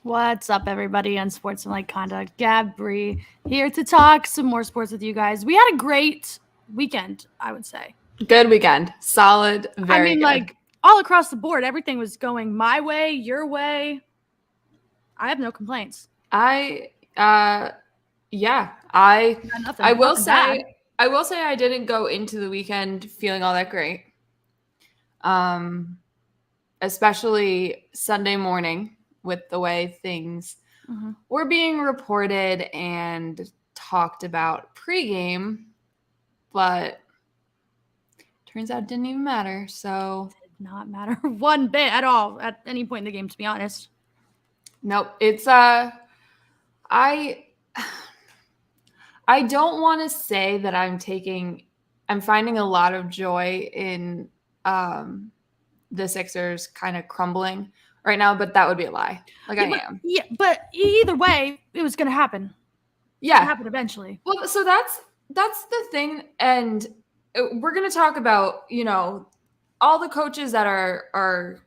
What's up, everybody? Unsportsmanlike conduct. Gabri here to talk some more sports with you guys. We had a great weekend, I would say. Good weekend. Solid. Very good. All across the board, everything was going my way, your way. I have no complaints. I will say I didn't go into the weekend feeling all that great. Especially Sunday morning with the way things were being reported and talked about pregame, but turns out it didn't even matter. So it did not matter one bit at all at any point in the game, to be honest. Nope. It's I don't want to say that I'm finding a lot of joy in the Sixers kind of crumbling right now, but that would be a lie. I am. Yeah, but either way, it was going to happen. Yeah. It happened eventually. Well, so that's the thing, and we're going to talk about, all the coaches that are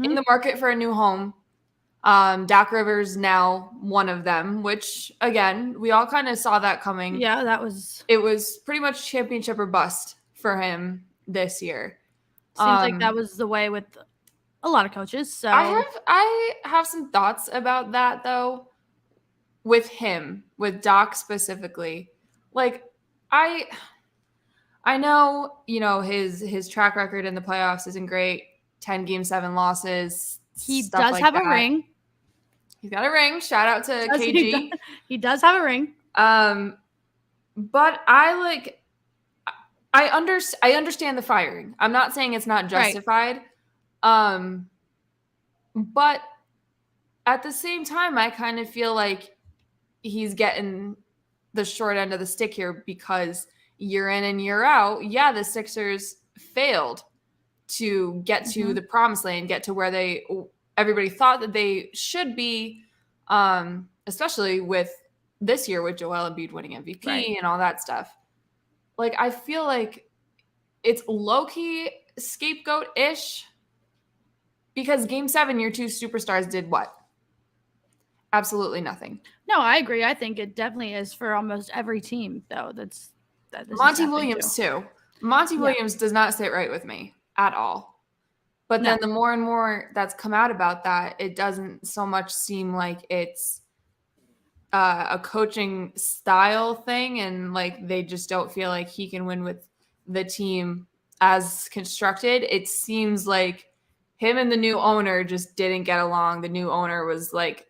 in the market for a new home. Doc Rivers now one of them, which again, we all kind of saw that coming. Yeah, it was pretty much championship or bust for him this year. Seems like that was the way with a lot of coaches. So I have some thoughts about that though, with him, with Doc specifically. Like I know, his track record in the playoffs isn't great. 10 game 7 losses. He does have a ring. He's got a ring. Shout out to KG. He does have a ring. But I understand the firing. I'm not saying it's not justified. Right. But at the same time, I kind of feel like he's getting the short end of the stick here because year in and year out, the Sixers failed to get to the promised land, get to where everybody thought that they should be, especially with this year with Joel Embiid winning MVP and all that stuff. Like, I feel like it's low-key scapegoat-ish because Game 7, your two superstars did what? Absolutely nothing. No, I agree. I think it definitely is for almost every team, though. Monty Williams, too. Monty Williams does not sit right with me at all. But then the more and more that's come out about that, it doesn't so much seem like it's a coaching style thing, and like they just don't feel like he can win with the team as constructed. It seems like him and the new owner just didn't get along. The new owner was like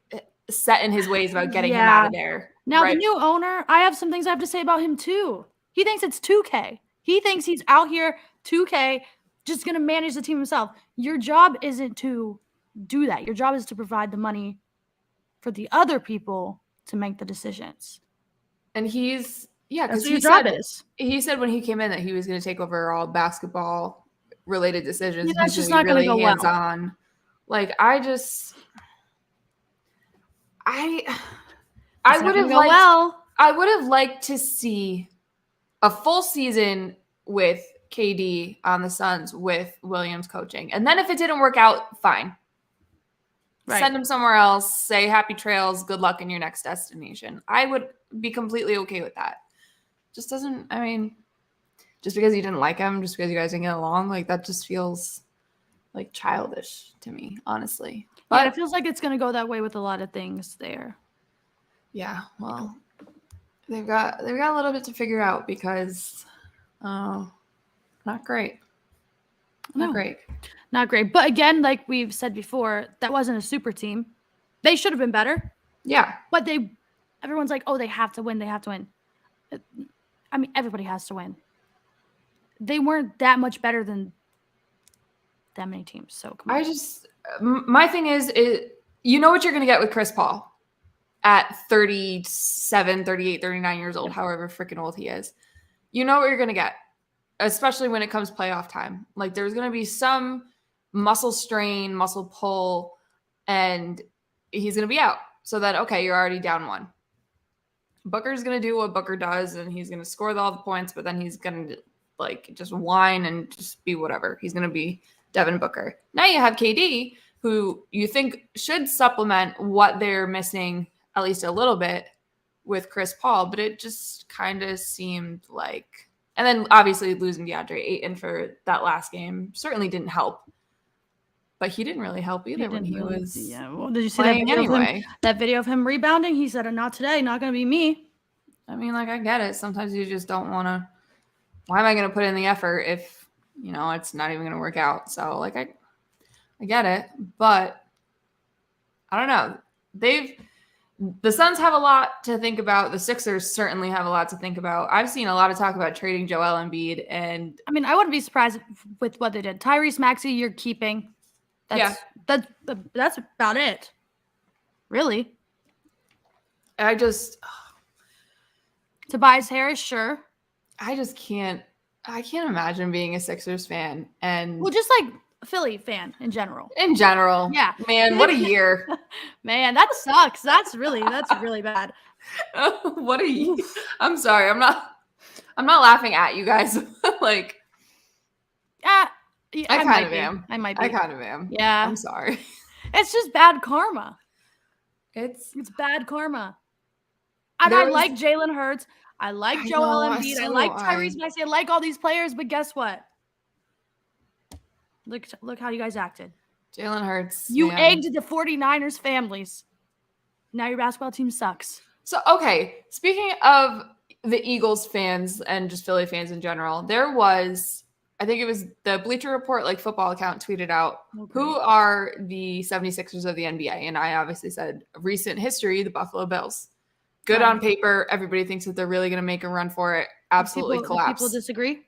set in his ways about getting him out of there. Now the new owner, I have some things I have to say about him too. He thinks it's 2K. He thinks he's out here 2K, just going to manage the team himself. Your job isn't to do that. Your job is to provide the money for the other people to make the decisions. And he's, because he said when he came in that he was going to take over all basketball related decisions. Yeah, that's just not going to go hands-on. well. Like, I would have liked to see a full season with KD on the Suns with Williams coaching. And then if it didn't work out, fine. Right. Send him somewhere else. Say happy trails. Good luck in your next destination. I would be completely okay with that. Just doesn't, just because you didn't like him, just because you guys didn't get along, like that just feels like childish to me, honestly. But it feels like it's going to go that way with a lot of things there. Yeah, well, they've got a little bit to figure out because not great. Not great. But again, like we've said before, that wasn't a super team. They should have been better. Yeah. But everyone's like, oh, they have to win. They have to win. Everybody has to win. They weren't that much better than that many teams. So come on. My thing is you know what you're going to get with Chris Paul at 37, 38, 39 years old, however freaking old he is. You know what you're going to get, especially when it comes playoff time. Like there's going to be some muscle strain, muscle pull, and he's going to be out. So that, okay, you're already down 1. Booker's going to do what Booker does, and he's going to score all the points, but then he's going to like just whine and just be whatever. He's going to be Devin Booker. Now you have KD, who you think should supplement what they're missing at least a little bit with Chris Paul, but it just kind of seemed like, and then obviously losing DeAndre Ayton for that last game certainly didn't help. But he didn't really help either when he was Well, did you see playing that video anyway. That video of him rebounding? He said, "Not today, not going to be me." I mean, like, I get it. Sometimes you just don't want to. Why am I going to put in the effort if, it's not even going to work out? So, like, I get it. But I don't know. The Suns have a lot to think about. The Sixers certainly have a lot to think about. I've seen a lot of talk about trading Joel Embiid. And I mean, I wouldn't be surprised with what they did. Tyrese Maxey, you're keeping. That's about it. Really. Tobias Harris, sure. I can't imagine being a Sixers fan. And well, just like a Philly fan in general. Yeah. Man, what a year. Man, that sucks. That's really bad. What a year. I'm sorry. I'm not laughing at you guys. Like, yeah, I kind of am. I might be. I kind of am. Yeah. I'm sorry. It's just bad karma. It's bad karma. And I like Jalen Hurts. I like Joel Embiid. I like Tyrese Maxey. I like all these players, but guess what? Look how you guys acted. Jalen Hurts. You egged the 49ers families. Now your basketball team sucks. So, okay. Speaking of the Eagles fans and just Philly fans in general, there was, I think it was the Bleacher Report, like football account tweeted out, who are the 76ers of the NBA? And I obviously said recent history, the Buffalo Bills. Good on paper. Everybody thinks that they're really going to make a run for it. Absolutely collapse. People disagree?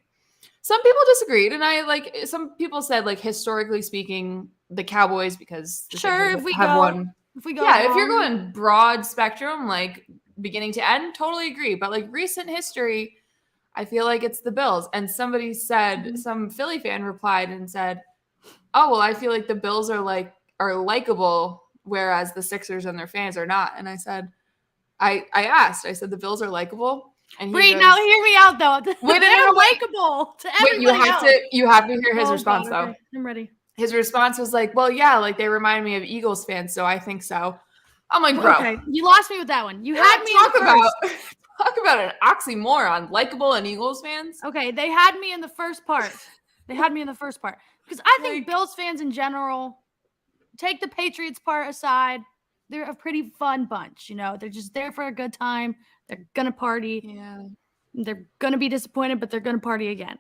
Some people disagreed. And some people said, like, historically speaking, the Cowboys, because if you're going broad spectrum, like beginning to end, totally agree. But like recent history, I feel like it's the Bills. And somebody said, some Philly fan replied and said, "Oh, well, I feel like the Bills are likable, whereas the Sixers and their fans are not." And I said, I said, the Bills are likable. And wait, now hear me out though. They're likable to everybody else. You have to hear his response though. Okay. I'm ready. His response was like, "Well, yeah, like they remind me of Eagles fans, so I think so." I'm like, bro. Okay, you lost me with that one. You had me talk about an oxymoron, likable and Eagles fans. Okay, they had me in the first part. Because I think Bills fans in general, take the Patriots part aside, they're a pretty fun bunch. They're just there for a good time. They're gonna party. Yeah, they're gonna be disappointed, but they're gonna party again.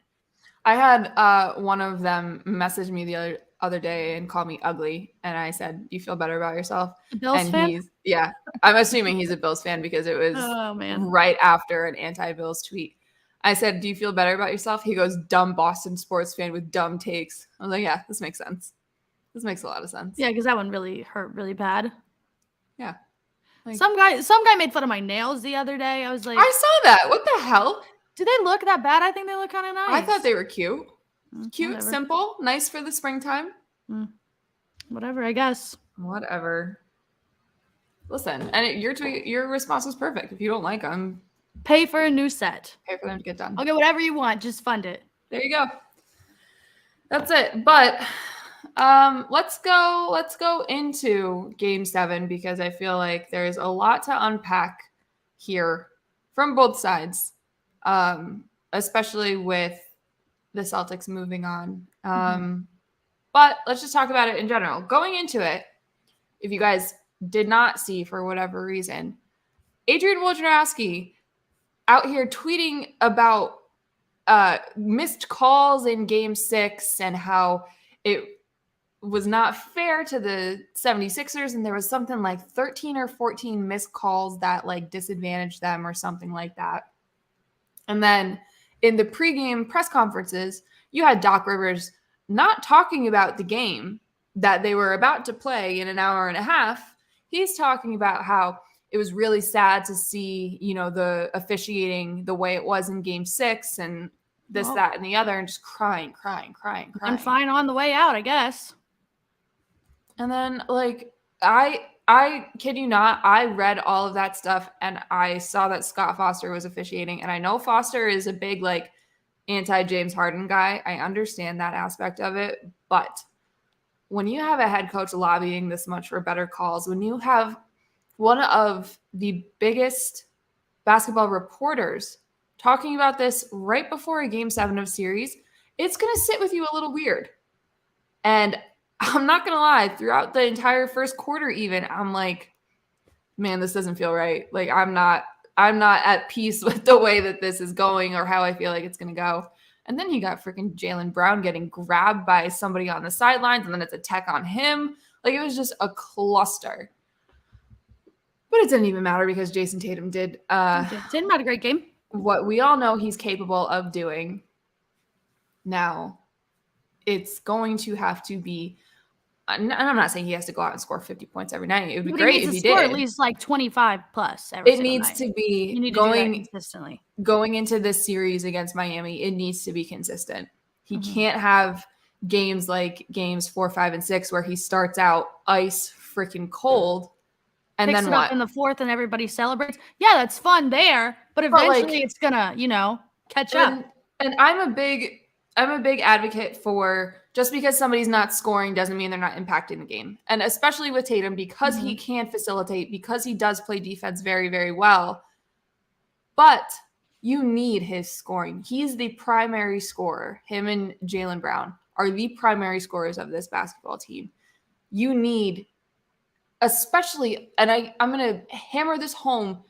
I had one of them message me the other day and call me ugly, and I said, "Do you feel better about yourself?" A Bills fan? I'm assuming he's a Bills fan because it was right after an anti-Bills tweet. I said, "Do you feel better about yourself?" He goes, "Dumb Boston sports fan with dumb takes." I was like, "Yeah, this makes sense. This makes a lot of sense." Yeah, because that one really hurt really bad. Yeah. Like, some guy made fun of my nails the other day. I was like, I saw that. What the hell? Do they look that bad? I think they look kind of nice. I thought they were cute. Cute, whatever. simple, nice for the springtime. Whatever, I guess. Whatever. Listen, and your response was perfect. If you don't like them, pay for a new set. Pay for them to get done. I'll get whatever you want. Just fund it. There you go. That's it. But let's go into Game 7 because I feel like there's a lot to unpack here from both sides, especially with the Celtics moving on. But let's just talk about it in general. Going into it, if you guys did not see for whatever reason, Adrian Wojnarowski out here tweeting about missed calls in Game 6 and how it was not fair to the 76ers, and there was something like 13 or 14 missed calls that like disadvantaged them or something like that. And then in the pregame press conferences, you had Doc Rivers not talking about the game that they were about to play in an hour and a half. He's talking about how it was really sad to see, the officiating the way it was in Game 6 and this, that, and the other, and just crying. I'm fine on the way out, I guess. And then, I kid you not, I read all of that stuff and I saw that Scott Foster was officiating. And I know Foster is a big, anti-James Harden guy. I understand that aspect of it. But when you have a head coach lobbying this much for better calls, when you have one of the biggest basketball reporters talking about this right before a Game 7 of series, it's going to sit with you a little weird. And I'm not going to lie, throughout the entire first quarter even, I'm like, man, this doesn't feel right. Like, I'm not at peace with the way that this is going or how I feel like it's going to go. And then you got freaking Jaylen Brown getting grabbed by somebody on the sidelines, and then it's a tech on him. Like, it was just a cluster. But it didn't even matter because Jason Tatum did Tatum had a great game. What we all know he's capable of doing. Now, it's going to have to be, and I'm not saying he has to go out and score 50 points every night. It would be great if he did. At least like 25 plus every It needs night. to be you need to do that consistently. Going into this series against Miami, it needs to be consistent. He can't have games like games 4, 5, and 6 where he starts out ice freaking cold. And picks then it what? Up in the fourth and everybody celebrates. Yeah, that's fun there, but eventually it's gonna, catch up. And I'm a big advocate for just because somebody's not scoring doesn't mean they're not impacting the game. And especially with Tatum, because he can facilitate, because he does play defense very, very well. But you need his scoring. He's the primary scorer. Him and Jaylen Brown are the primary scorers of this basketball team. You need, especially, and I'm going to hammer this home,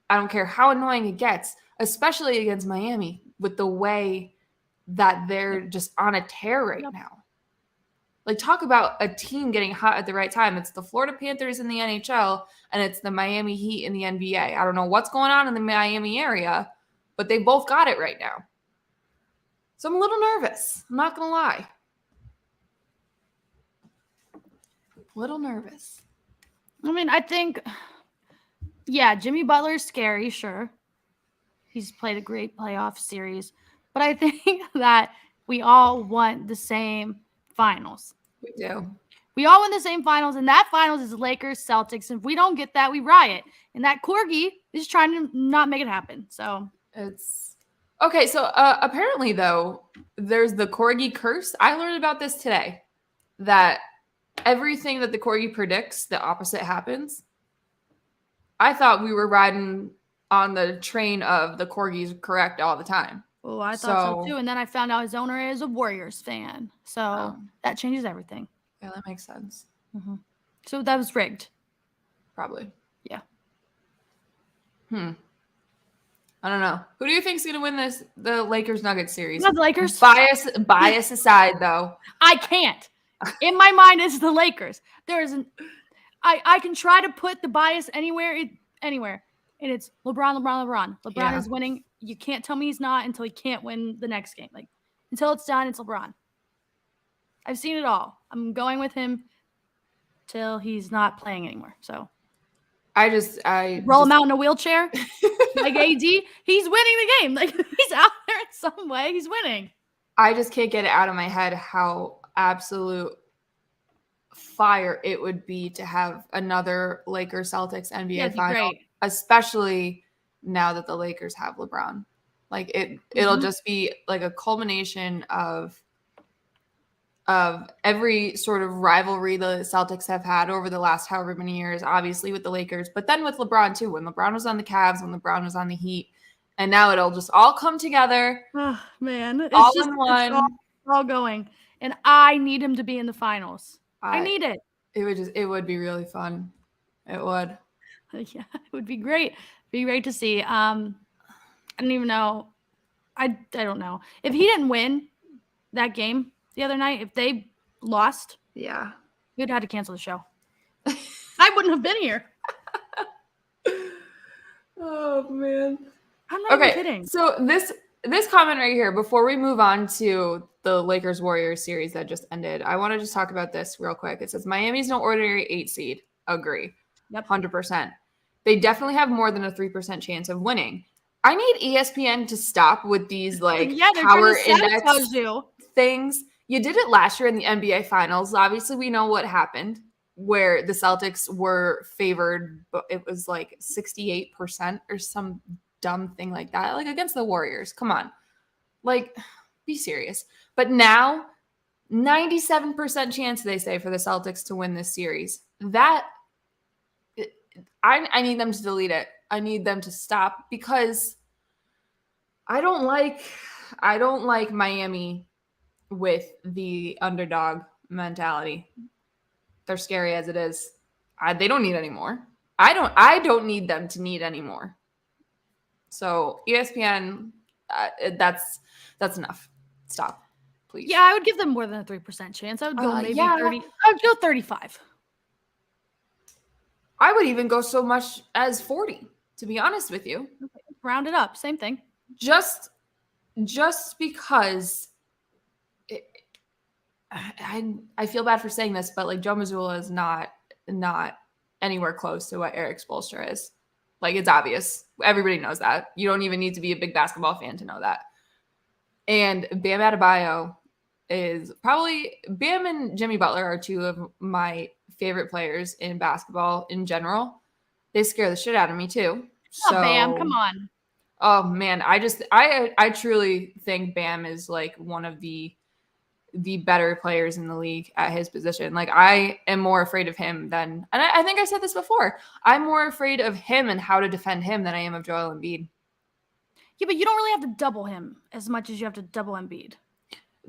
I don't care how annoying it gets, especially against Miami, with the way that they're just on a tear right now. Like, talk about a team getting hot at the right time. It's the Florida Panthers in the NHL, and it's the Miami Heat in the NBA. I don't know what's going on in the Miami area, but they both got it right now. So I'm a little nervous. I'm not going to lie. A little nervous. I mean, I think, Jimmy Butler's scary, sure. He's played a great playoff series. But I think that we all want the same finals. We do. We all want the same finals, and that finals is Lakers, Celtics. And if we don't get that, we riot. And that CORGI is trying to not make it happen. So it's okay. So apparently, though, there's the CORGI curse. I learned about this today, that everything that the CORGI predicts, the opposite happens. I thought we were riding on the train of the CORGI's correct all the time. Oh, I thought so too. And then I found out his owner is a Warriors fan. So that changes everything. Yeah, that makes sense. So that was rigged. Probably. Yeah. I don't know. Who do you think is going to win the Lakers-Nuggets series? Not the Lakers. Bias aside, though. I can't. In my mind, it's the Lakers. I can try to put the bias anywhere. And it's LeBron. LeBron is winning. You can't tell me he's not until he can't win the next game. Like, until it's done, it's LeBron. I've seen it all. I'm going with him till he's not playing anymore. So I roll him out in a wheelchair like AD. He's winning the game. Like, he's out there in some way. He's winning. I just can't get it out of my head how absolute fire it would be to have another Lakers Celtics NBA final, especially now that the Lakers have LeBron. Like, it'll just be like a culmination of every sort of rivalry the Celtics have had over the last however many years, obviously with the Lakers, but then with LeBron too, when LeBron was on the Cavs, when LeBron was on the Heat, and now it'll just all come together. Oh, man. It's all in one. It's all going. And I need him to be in the finals. I need it. It would be really fun. It would. Yeah, it would be great. Be great to see. I don't even know. I don't know. If he didn't win that game the other night, if they lost, we'd have had to cancel the show. I wouldn't have been here. Oh, man. I'm not even kidding. So this comment right here, before we move on to the Lakers-Warriors series that just ended, I want to just talk about this real quick. It says, Miami's no ordinary 8 seed. Agree. Yep. 100%. They definitely have more than a 3% chance of winning. I need ESPN to stop with these power index things. You did it last year in the NBA Finals. Obviously, we know what happened, where the Celtics were favored, but it was like 68% or some dumb thing like that, like against the Warriors. Come on. Like, be serious. But now 97% chance, they say, for the Celtics to win this series. That I need them to delete it. I need them to stop, because I don't like Miami with the underdog mentality. They're scary as it is. They don't need any more. I don't need them to need any more. So ESPN, that's enough. Stop, please. Yeah, I would give them more than a 3% chance. I would go maybe 30. I would go 35. I would even go so much as 40, to be honest with you. Okay. Round it up. Same thing. Just because I feel bad for saying this, but like Joe Mazzulla is not anywhere close to what Eric Spoelstra is. Like, it's obvious. Everybody knows that. You don't even need to be a big basketball fan to know that. And Bam Adebayo is probably, Bam and Jimmy Butler are two of my favorite players in basketball in general. They scare the shit out of me too. So, Bam, come on. Oh man, I truly think Bam is like one of the better players in the league at his position. Like, I am more afraid of him than, and I think I said this before, I'm more afraid of him and how to defend him than I am of Joel Embiid. Yeah, but you don't really have to double him as much as you have to double Embiid.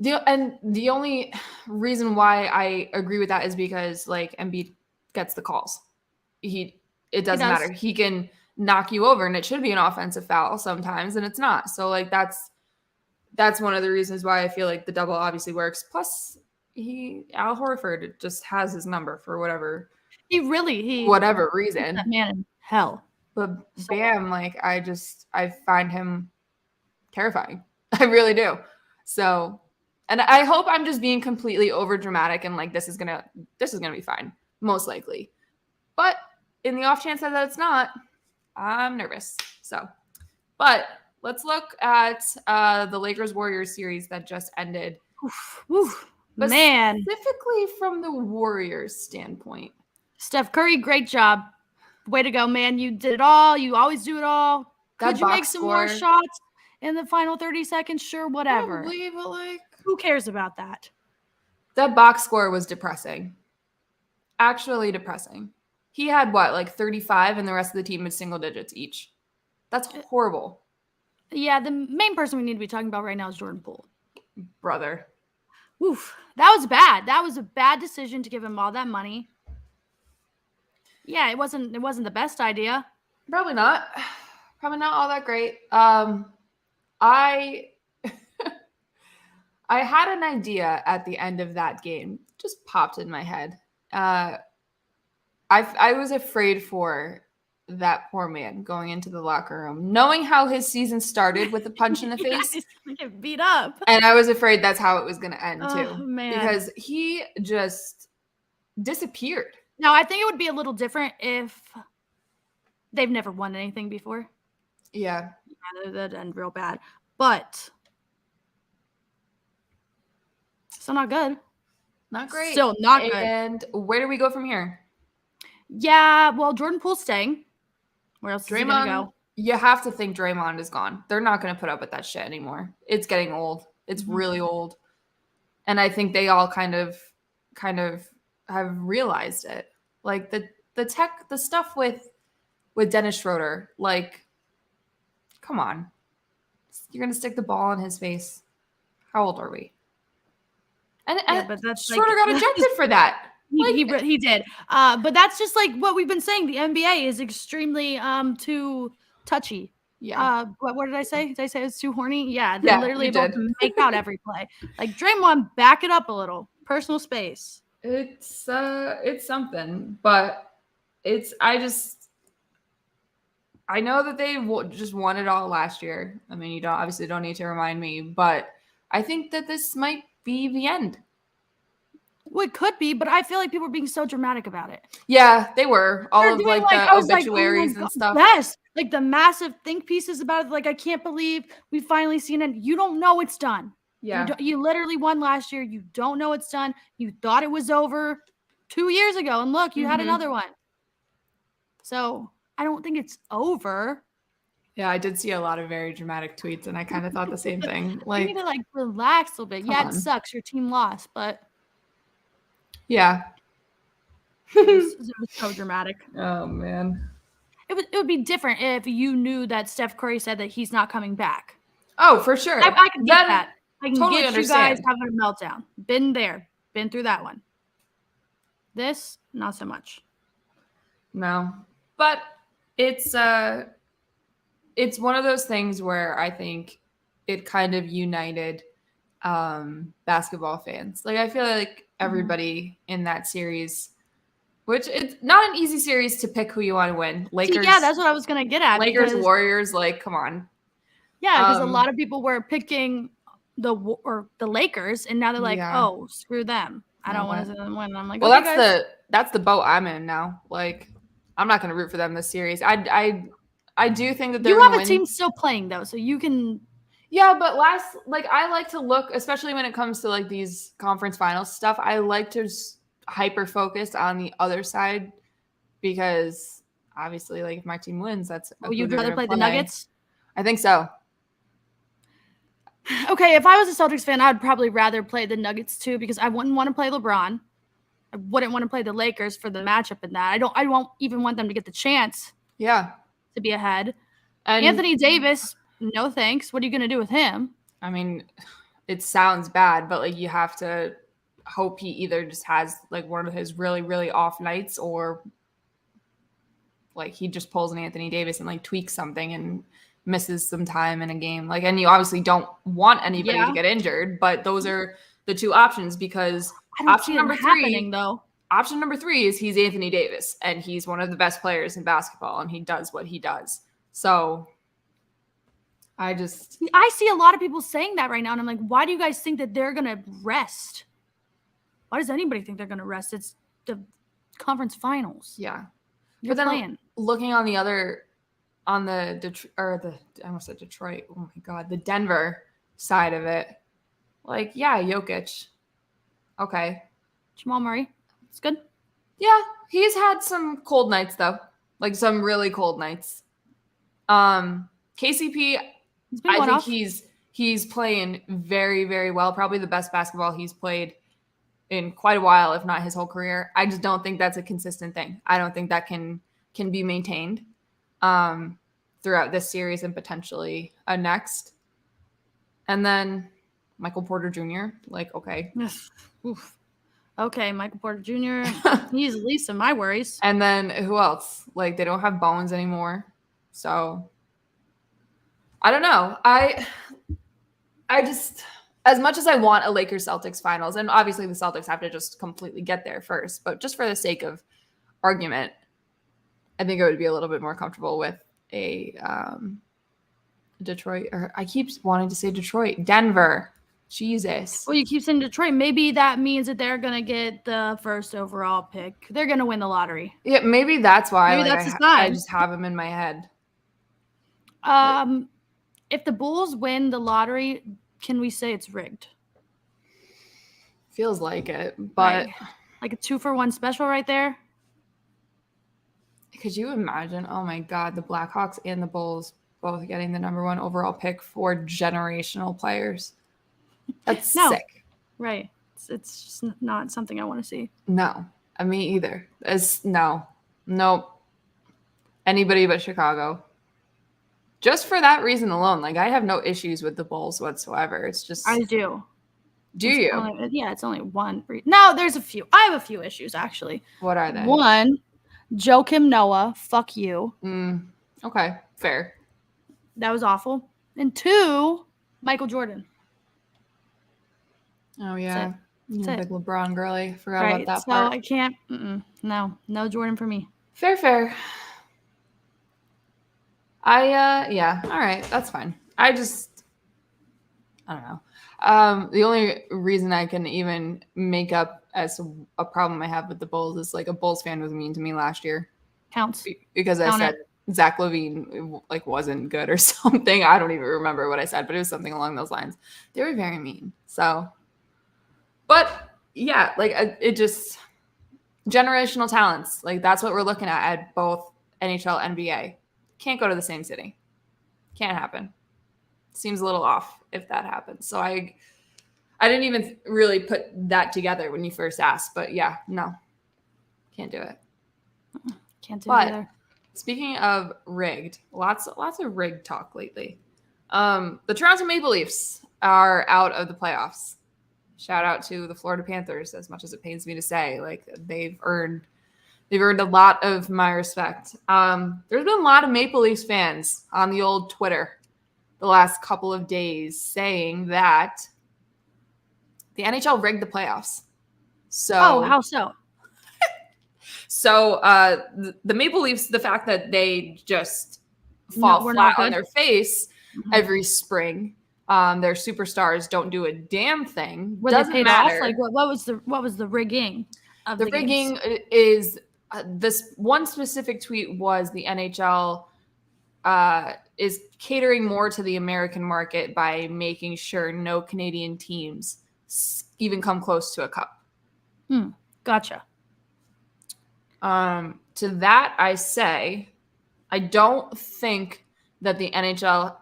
The only reason why I agree with that is because like Embiid gets the calls. It doesn't matter. He can knock you over, and it should be an offensive foul sometimes, and it's not. So like that's one of the reasons why I feel like the double obviously works. Plus, Al Horford just has his number for whatever reason. That man in hell. But Bam, like I find him terrifying. I really do. So, and I hope I'm just being completely over dramatic and like this is gonna be fine, most likely. But in the off chance that it's not, I'm nervous. So, but let's look at the Lakers-Warriors series that just ended. Oof, man. Specifically from the Warriors standpoint. Steph Curry, great job. Way to go, man. You did it all. You always do it all. Could you make some more shots in the final 30 seconds? Sure, whatever. Probably, but like, who cares about that? That box score was depressing. Actually depressing. He had what, like 35, and the rest of the team was single digits each. That's horrible. Yeah, the main person we need to be talking about right now is Jordan Poole. Brother. Oof. That was bad. That was a bad decision to give him all that money. Yeah, it wasn't the best idea. Probably not. Probably not all that great. I had an idea at the end of that game. Just popped in my head. I was afraid for that poor man going into the locker room, knowing how his season started with a punch in the face. He's gonna get beat up. And I was afraid that's how it was going to end too. Man. Because he just disappeared. Now, I think it would be a little different if they've never won anything before. Yeah. That'd end real bad. But still not good. Not great. Still not good. And where do we go from here? Yeah, well, Jordan Poole's staying. Where else is he going to go? You have to think Draymond is gone. They're not going to put up with that shit anymore. It's getting old. It's really old. And I think they all kind of have realized it. Like the stuff with Dennis Schroeder, like, come on. You're going to stick the ball in his face. How old are we? And but that's Schroeder got ejected for that. He did. But that's just like what we've been saying. The NBA is extremely too touchy. Yeah. What did I say? Did I say it was too horny? Yeah. They're literally able to make out every play. Like, Draymond, back it up a little. Personal space. It's something, but I know that they just won it all last year. I mean, you don't need to remind me, but I think that this might be the end. Well, it could be, but I feel like people are being so dramatic about it. Yeah, they were. All of like the obituaries and stuff. Yes, like the massive think pieces about it. Like, I can't believe we've finally seen it. You don't know it's done. Yeah. You literally won last year. You don't know it's done. You thought it was over 2 years ago, and look, you had another one. So I don't think it's over. Yeah, I did see a lot of very dramatic tweets, and I kind of thought the same thing. You need to relax a little bit. Yeah, it sucks. Your team lost, but yeah, it was so dramatic. Oh man, it would be different if you knew that Steph Curry said that he's not coming back. Oh, for sure. I can get that. I can totally get understand. you guys having a meltdown. Been there. Been through that one. This, not so much. No. But it's one of those things where I think it kind of united basketball fans. Like I feel like everybody in that series, which it's not an easy series to pick who you want to win. Lakers. Yeah, that's what I was gonna get at. Lakers, Warriors, like come on. Yeah, because a lot of people were picking the Lakers, and now they're like, oh, screw them. I don't want to see them win. I'm like, well, okay, that's the boat I'm in now. Like, I'm not going to root for them this series. I do think that they're you have a team still playing though, so you can. Yeah, but I like to look, especially when it comes to like these conference finals stuff. I like to hyper focus on the other side because obviously, like if my team wins, that's. You'd rather play the Nuggets? I think so. Okay, if I was a Celtics fan, I'd probably rather play the Nuggets too because I wouldn't want to play LeBron. I wouldn't want to play the Lakers for the matchup in that. I won't even want them to get the chance. Yeah. To be ahead. And Anthony Davis, no thanks. What are you going to do with him? I mean, it sounds bad, but like you have to hope he either just has like one of his really, really off nights or like he just pulls an Anthony Davis and like tweaks something and misses some time in a game. Like, and you obviously don't want anybody to get injured, but those are the two options because option number three is he's Anthony Davis and he's one of the best players in basketball and he does what he does. So I see a lot of people saying that right now. And I'm like, why do you guys think that they're going to rest? Why does anybody think they're going to rest? It's the conference finals. Yeah. You're playing. Looking on the other, I almost said Detroit. Oh my God. The Denver side of it. Like, yeah, Jokic. Okay. Jamal Murray. It's good. Yeah. He's had some cold nights though. Like some really cold nights. KCP, I think he's playing very, very well. Probably the best basketball he's played in quite a while, if not his whole career. I just don't think that's a consistent thing. I don't think that can be maintained throughout this series and potentially next. And then Michael Porter Jr. Like, okay. Oof. Okay, Michael Porter Jr. He's the least of my worries. And then who else? Like, they don't have Bones anymore. So I don't know. I just, as much as I want a Lakers-Celtics finals, and obviously the Celtics have to just completely get there first, but just for the sake of argument, I think I would be a little bit more comfortable with a Detroit, or I keep wanting to say Detroit, Denver. Jesus. Well, you keep saying Detroit. Maybe that means that they're going to get the first overall pick. They're going to win the lottery. Yeah, maybe that's why I just have them in my head. If the Bulls win the lottery, can we say it's rigged? Feels like it, but like a 2-for-1 special right there. Could you imagine? Oh my God, the Blackhawks and the Bulls both getting the number 1 overall pick for generational players. That's sick. Right. It's just not something I want to see. No, me either. Nope. Anybody but Chicago. Just for that reason alone, like I have no issues with the Bulls whatsoever. It's just I do. Do you? It's only one. No, there's a few. I have a few issues actually. What are they? 1, Joakim Noah. Fuck you. Okay, fair. That was awful. And 2, Michael Jordan. Oh yeah, big LeBron girly. Forgot about that so part. I can't. No Jordan for me. Fair. Yeah, all right, that's fine. I don't know. The only reason I can even make up as a problem I have with the Bulls is like a Bulls fan was mean to me last year. Counts. Because I said Zach LaVine like wasn't good or something. I don't even remember what I said, but it was something along those lines. They were very mean. So, but yeah, like it just generational talents. Like that's what we're looking at both NHL, NBA. Can't go to the same city. Can't happen. Seems a little off if that happens. So I didn't even really put that together when you first asked, but yeah, no. Can't do it. Can't do it either. Speaking of rigged, lots of rigged talk lately. The Toronto Maple Leafs are out of the playoffs. Shout out to the Florida Panthers, as much as it pains me to say. Like, they've earned a lot of my respect. There's been a lot of Maple Leafs fans on the old Twitter the last couple of days saying that the NHL rigged the playoffs. So, how so? So the Maple Leafs, the fact that they just fall flat on their face every spring, their superstars don't do a damn thing. Doesn't matter. Like what was the rigging? The rigging is this one specific tweet was the NHL is catering more to the American market by making sure no Canadian teams even come close to a cup. Gotcha. To that, I say, I don't think that the NHL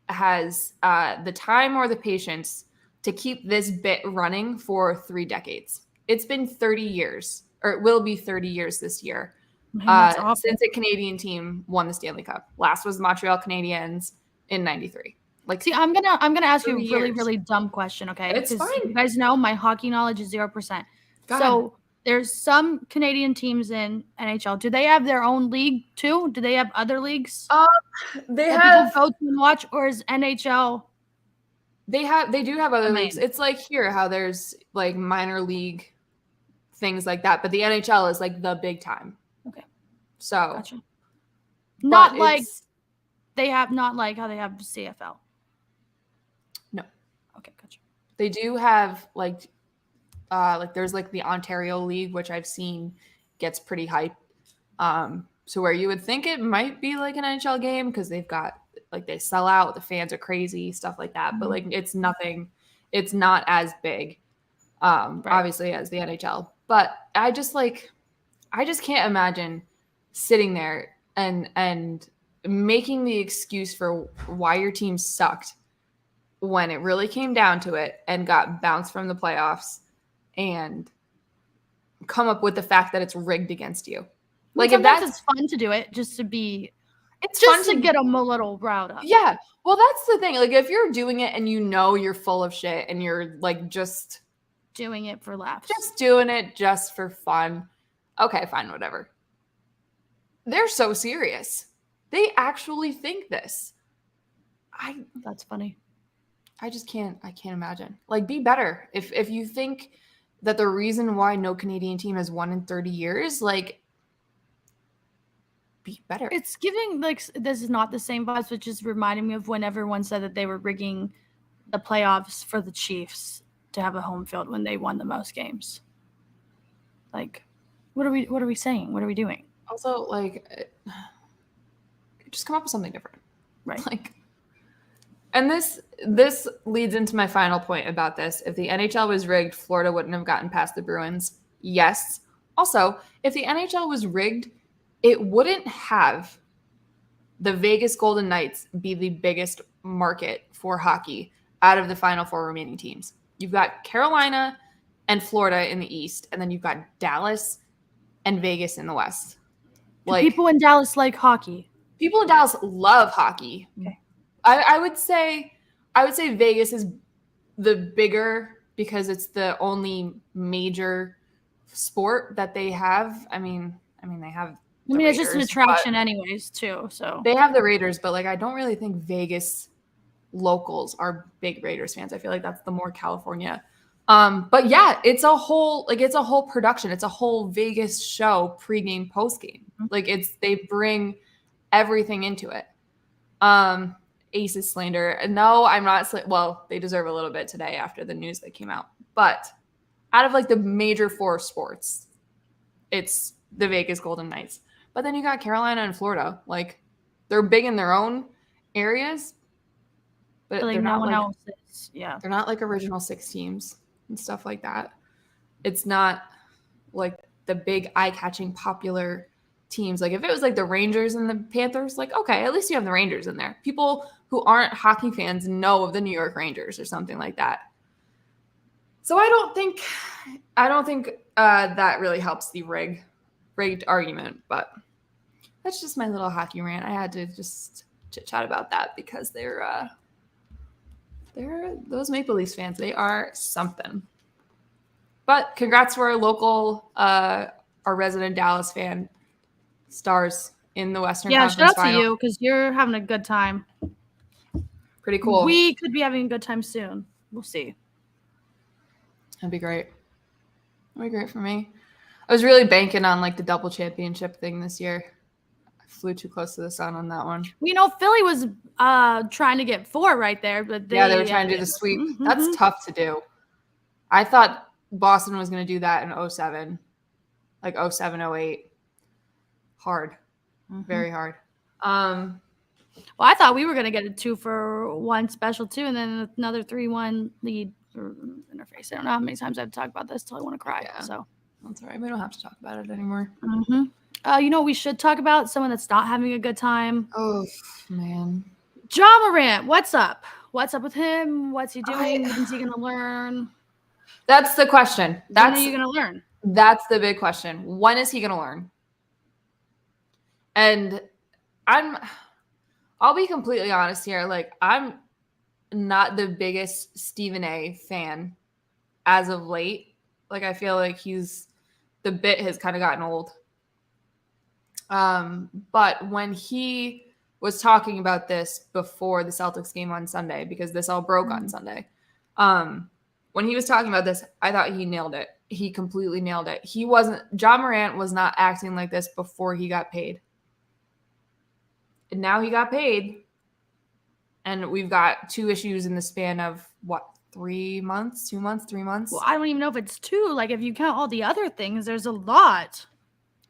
has the time or the patience to keep this bit running for 3 decades. It's been 30 years, or it will be 30 years this year, since a Canadian team won the Stanley Cup. Last was the Montreal Canadiens in '93. Like, see, I'm gonna ask you a really, really dumb question, okay? It's fine. You guys know my hockey knowledge is 0%. So there's some Canadian teams in NHL. Do they have their own league too? Do they have other leagues? They have people go to and watch, or is NHL? They do have other leagues. It's like here how there's like minor league things like that, but the NHL is like the big time. Okay. So gotcha. Not like how they have CFL. No. Okay, gotcha. They do have like there's like the Ontario League, which I've seen gets pretty hyped. So where you would think it might be like an NHL game because they've got like they sell out, the fans are crazy, stuff like that. But like it's not as big, obviously, as the NHL. But I just can't imagine sitting there and making the excuse for why your team sucked when it really came down to it and got bounced from the playoffs and come up with the fact that it's rigged against you. Like, if that's, it's fun to do it, just to be, it's just fun to get them a little riled up. Yeah. Well, that's the thing. Like, if you're doing it and you know you're full of shit and you're like just doing it for laughs, just doing it just for fun, okay, fine, whatever. They're so serious. They actually think this. That's funny. I can't imagine. Like, be better. If you think that the reason why no Canadian team has won in 30 years, like, be better. It's giving, like, this is not the same vibes, which is reminding me of when everyone said that they were rigging the playoffs for the Chiefs to have a home field when they won the most games. Like, what are we saying? What are we doing? Also, like, just come up with something different. Right. Like, and this leads into my final point about this. If the NHL was rigged, Florida wouldn't have gotten past the Bruins. Yes. Also, if the NHL was rigged, it wouldn't have the Vegas Golden Knights be the biggest market for hockey out of the final 4 remaining teams. You've got Carolina and Florida in the East, and then you've got Dallas and Vegas in the West. Like, people in Dallas like hockey. People in Dallas love hockey. Okay. I would say Vegas is the bigger because it's the only major sport that they have. I mean they have it's just an attraction anyways too. So they have the Raiders, but like I don't really think Vegas locals are big Raiders fans. I feel like that's the more California. But yeah, it's a whole production. It's a whole Vegas show, pregame, postgame. Like they bring everything into it. Aces slander. No, I'm not. Well, they deserve a little bit today after the news that came out. But out of like the major 4 sports, it's the Vegas Golden Knights. But then you got Carolina and Florida. Like, they're big in their own areas, but like they're no not one like, else is. Yeah, they're not like original 6 teams and stuff like that. It's not like the big eye-catching popular teams. Like if it was like the Rangers and the Panthers, like, okay, at least you have the Rangers in there. People who aren't hockey fans know of the New York Rangers or something like that. So I don't think that really helps the rigged argument, but that's just my little hockey rant. I had to just chit chat about that because they're those Maple Leafs fans. They are something. But congrats to our local, our resident Dallas fan, Stars in the Western Conference Shout out Final. to you because you're having a good time. Pretty cool. We could be having a good time soon. We'll see. That'd be great. That'd be great for me. I was really banking on like the double championship thing this year. I flew too close to the sun on that one. Philly was trying to get 4 right there, but they were trying to do the sweep. Mm-hmm. That's tough to do. I thought Boston was going to do that in 07, like 07, 08. Hard. Mm-hmm. Very hard. Well, I thought we were going to get a 2-for-1 special too, and then another 3-1 lead for interface. I don't know how many times I have to talk about this till I want to cry. Yeah. So that's all right. We don't have to talk about it anymore. Mm-hmm. You know what we should talk about? Someone that's not having a good time. Oh, man. Ja Morant, what's up? What's up with him? What's he doing? When's he going to learn? That's the question. When are you going to learn? That's the big question. When is he going to learn? And I'll be completely honest here. Like, I'm not the biggest Stephen A fan as of late. Like, I feel like the bit has kind of gotten old. But when he was talking about this before the Celtics game on Sunday, because this all broke on Sunday, when he was talking about this, I thought he nailed it. He completely nailed it. Ja Morant was not acting like this before he got paid. And now he got paid. And we've got 2 issues in the span of, 3 months, 2 months, 3 months? Well, I don't even know if it's 2. Like, if you count all the other things, there's a lot.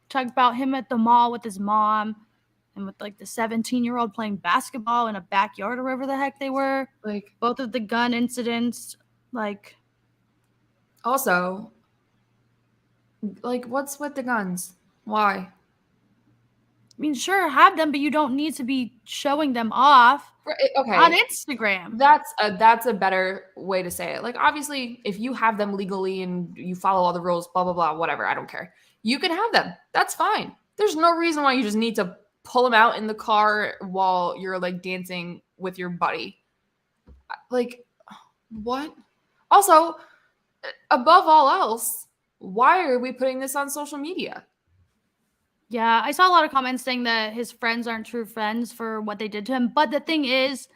Talk about him at the mall with his mom and with, like, the 17-year-old playing basketball in a backyard or wherever the heck they were. Like, both of the gun incidents, like. Also, like, what's with the guns? Why? I mean, sure, have them, but you don't need to be showing them off on Instagram. That's a better way to say it. Like, obviously, if you have them legally and you follow all the rules, blah, blah, blah, whatever, I don't care. You can have them. That's fine. There's no reason why you just need to pull them out in the car while you're, like, dancing with your buddy. Like, what? Also, above all else, why are we putting this on social media? Yeah, I saw a lot of comments saying that his friends aren't true friends for what they did to him. But the thing is,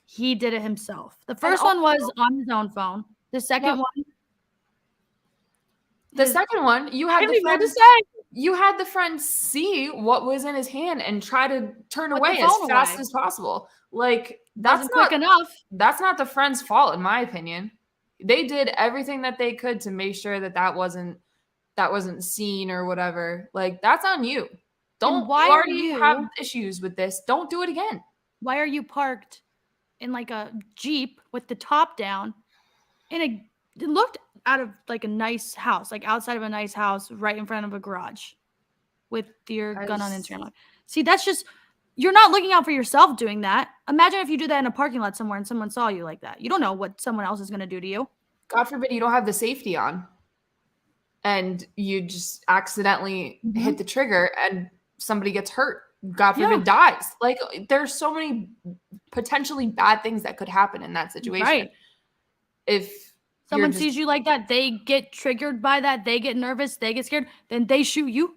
he did it himself. The first one was on his own phone. The second one. The second one, you had the friends see what was in his hand and try to turn away as fast as possible. Like, that's quick enough. That's not the friend's fault, in my opinion. They did everything that they could to make sure that wasn't seen or whatever. Like, that's on you. You already have issues with this. Don't do it again. Why are you parked in like a Jeep with the top down it looked out of like a nice house, like outside of a nice house right in front of a garage with your gun on Instagram. See, that's just, you're not looking out for yourself doing that. Imagine if you do that in a parking lot somewhere and someone saw you like that. You don't know what someone else is going to do to you. God forbid you don't have the safety on and you just accidentally hit the trigger and somebody gets hurt. God forbid dies. Like, there's so many potentially bad things that could happen in that situation. Right. If someone sees you like that, they get triggered by that, they get nervous, they get scared, then they shoot you.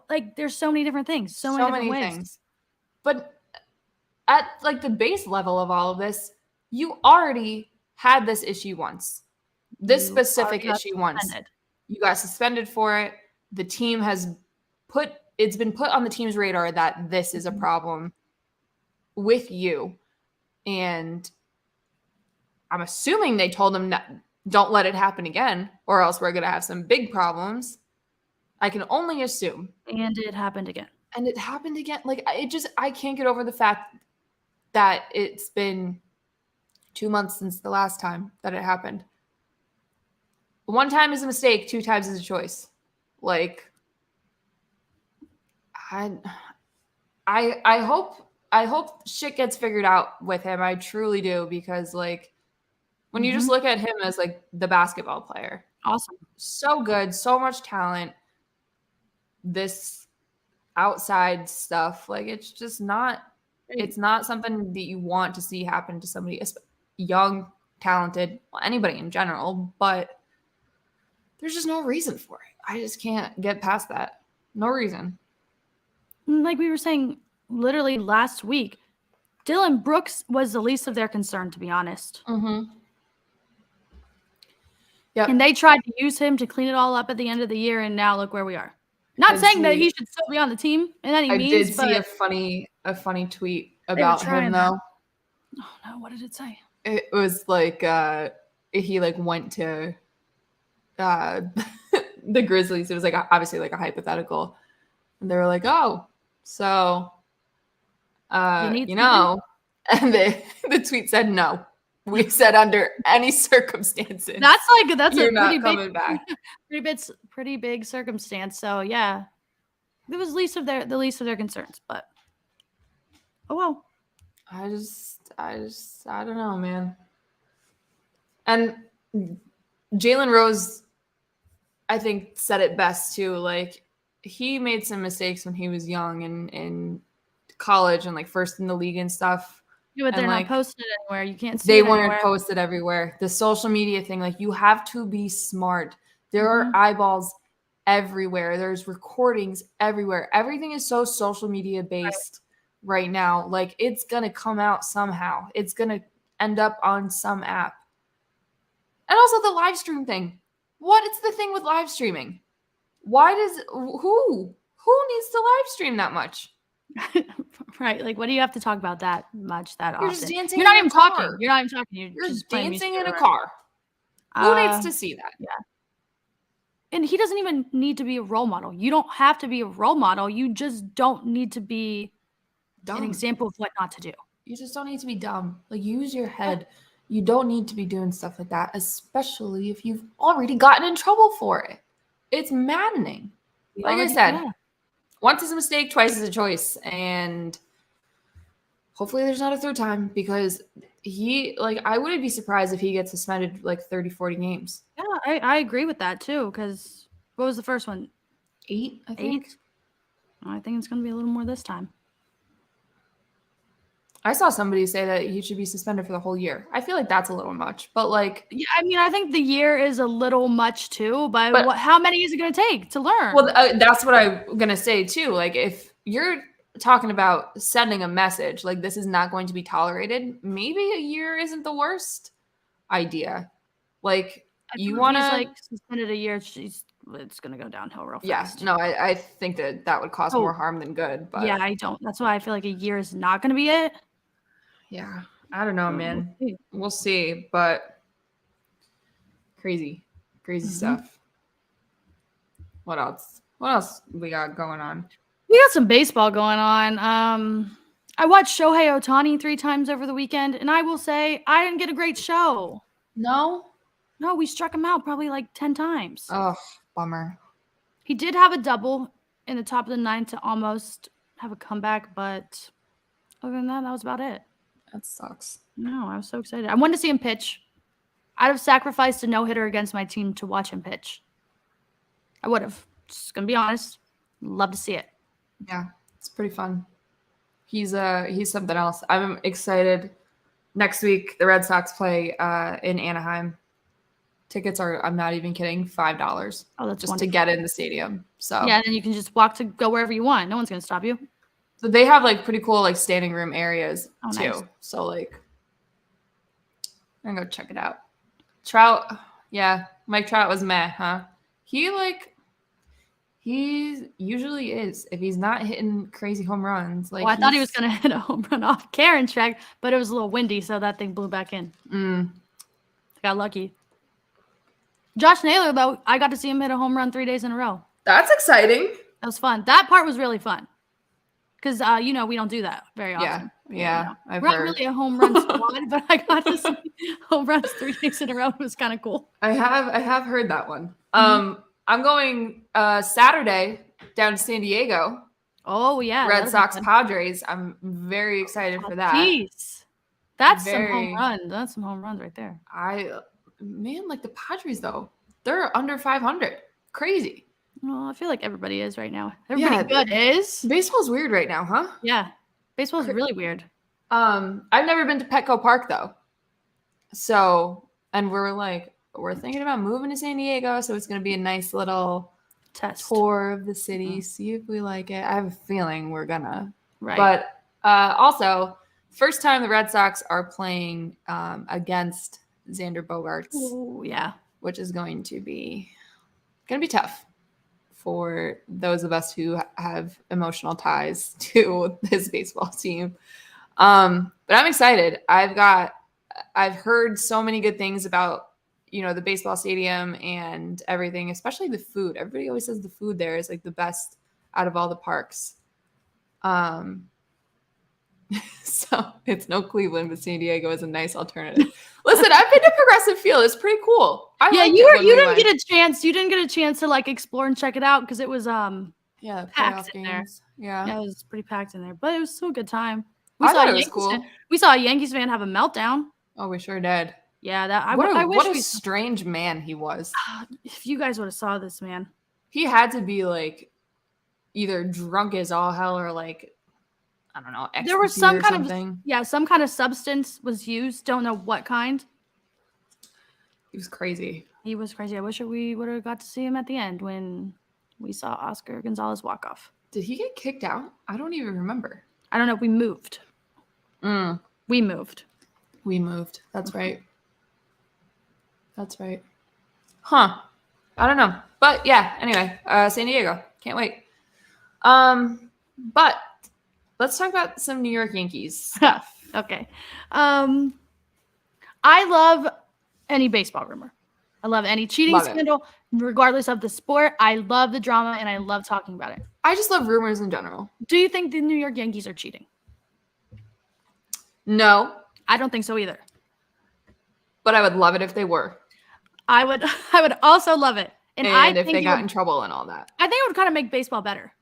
Like, there's so many different things, so many ways. Things. But at like the base level of all of this, you already had this issue once. This specific issue once. You got suspended for it. The team it's been put on the team's radar that this is a problem with you. And I'm assuming they told him that don't let it happen again, or else we're going to have some big problems. I can only assume. And it happened again. Like, I can't get over the fact that it's been 2 months since the last time that it happened. 1 time is a mistake, 2 times is a choice. Like, I hope shit gets figured out with him. I truly do, because like when you just look at him as like the basketball player, awesome, so good, so much talent. This outside stuff, like it's just not. It's not something that you want to see happen to somebody young, talented, well, anybody in general. But there's just no reason for it. I just can't get past that. No reason. Like we were saying, literally last week, Dylan Brooks was the least of their concern, to be honest. Yep. And they tried to use him to clean it all up at the end of the year, and now look where we are. Not saying that he should still be on the team in any means. I did see a funny tweet about him though. Oh no, what did it say? It was like he like went to the Grizzlies. It was like obviously like a hypothetical, and they were like, "Oh, so you know," and the tweet said, "No, we said under any circumstances." That's you're a not coming back. pretty big circumstance. So yeah, it was the least of their concerns. But oh well. I don't know, man. And Jalen Rose, I think, said it best too. Like, he made some mistakes when he was young and in college and like first in the league and stuff. Yeah, but they're not posted anywhere. You can't see they it weren't anywhere. Posted everywhere. The social media thing, like, you have to be smart. There are eyeballs everywhere. There's recordings everywhere. Everything is so social media based right now. Like, it's gonna come out somehow. It's gonna end up on some app. And also the live stream thing. What is the thing with live streaming? Why does who needs to live stream that much? Right. Like, what do you have to talk about that much that often? You're just dancing. You're not even talking. You're just dancing in a car. Who needs to see that? Yeah. And he doesn't even need to be a role model. You don't have to be a role model. You just don't need to be an example of what not to do. You just don't need to be dumb. Like, use your head. You don't need to be doing stuff like that, especially if you've already gotten in trouble for it. It's maddening. Like I said, once is a mistake, twice is a choice. And hopefully there's not a third time, because I wouldn't be surprised if he gets suspended like 30, 40 games. Yeah, I agree with that too, because what was the first one? 8, I think. 8? I think it's going to be a little more this time. I saw somebody say that he should be suspended for the whole year. I feel like that's a little much, but like... Yeah, I mean, I think the year is a little much too, but how many is it going to take to learn? Well, that's what I'm going to say too. Like, if you're talking about sending a message, like, this is not going to be tolerated, maybe a year isn't the worst idea. Like, you want to... like, suspended a year, it's going to go downhill real fast. Yeah, no, I think that would cause more harm than good. But yeah, I don't. That's why I feel like a year is not going to be it. Yeah, I don't know, man. We'll see, but crazy stuff. What else? What else we got going on? We got some baseball going on. I watched Shohei Ohtani 3 times over the weekend, and I will say I didn't get a great show. No, we struck him out probably like 10 times. Oh, bummer. He did have a double in the top of the 9th to almost have a comeback, but other than that, that was about it. That sucks. No, I was so excited. I wanted to see him pitch. I'd have sacrificed a no-hitter against my team to watch him pitch. I would have. Just gonna be honest. Love to see it. Yeah, it's pretty fun. He's something else. I'm excited. Next week, the Red Sox play in Anaheim. Tickets are, I'm not even kidding, $5. Oh, that's just wonderful. To get in the stadium. So yeah, and then you can just walk to go wherever you want. No one's gonna stop you. So they have like pretty cool like standing room areas too. Nice. So like, I'm gonna go check it out. Trout, yeah, Mike Trout was meh, huh? He usually is if he's not hitting crazy home runs. Like, I thought he was gonna hit a home run off Karen's track, but it was a little windy, so that thing blew back in. Got lucky. Josh Naylor, though, I got to see him hit a home run 3 days in a row. That's exciting. That was fun. That part was really fun. Because, we don't do that very often. Yeah. We're not really a home run squad, but I got to see home runs 3 days in a row. It was kind of cool. I have heard that one. I'm going Saturday down to San Diego. Oh yeah, Red Sox Padres. I'm very excited for that. Jeez. That's some home run. That's some home runs right there. Like the Padres though, they're under 500. Crazy. Well, I feel like everybody is right now. Everybody good is. Baseball's weird right now, huh? Yeah. Baseball's really weird. I've never been to Petco Park though. So, and we're thinking about moving to San Diego, so it's going to be a nice little tour of the city, see if we like it. I have a feeling we're gonna. Right. But also, first time the Red Sox are playing against Xander Bogaerts. Oh, yeah. Which is going to be tough for those of us who have emotional ties to this baseball team. But I'm excited. I've heard so many good things about, the baseball stadium and everything, especially the food. Everybody always says the food there is like the best out of all the parks. So it's no Cleveland, but San Diego is a nice alternative. Listen, I've been to Progressive Field. It's pretty cool. You didn't get a chance. You didn't get a chance to like explore and check it out because it was packed in there. Yeah, it was pretty packed in there, but it was still a good time. We saw a Yankees fan have a meltdown. Oh, we sure did. Yeah, what a strange man he was. If you guys would have saw this man, he had to be like either drunk as all hell or like, I don't know. There was some kind of substance was used. Don't know what kind. He was crazy. I wish we would have got to see him at the end when we saw Oscar Gonzalez walk off. Did he get kicked out? I don't even remember. I don't know. We moved. We moved. That's right. Huh. I don't know. But yeah, anyway, San Diego. Can't wait. But let's talk about some New York Yankees stuff. Okay. I love any baseball rumor. I love any cheating scandal, regardless of the sport. I love the drama, and I love talking about it. I just love rumors in general. Do you think the New York Yankees are cheating? No. I don't think so either. But I would love it if they were. I would also love it. And if they got in trouble and all that. I think it would kind of make baseball better.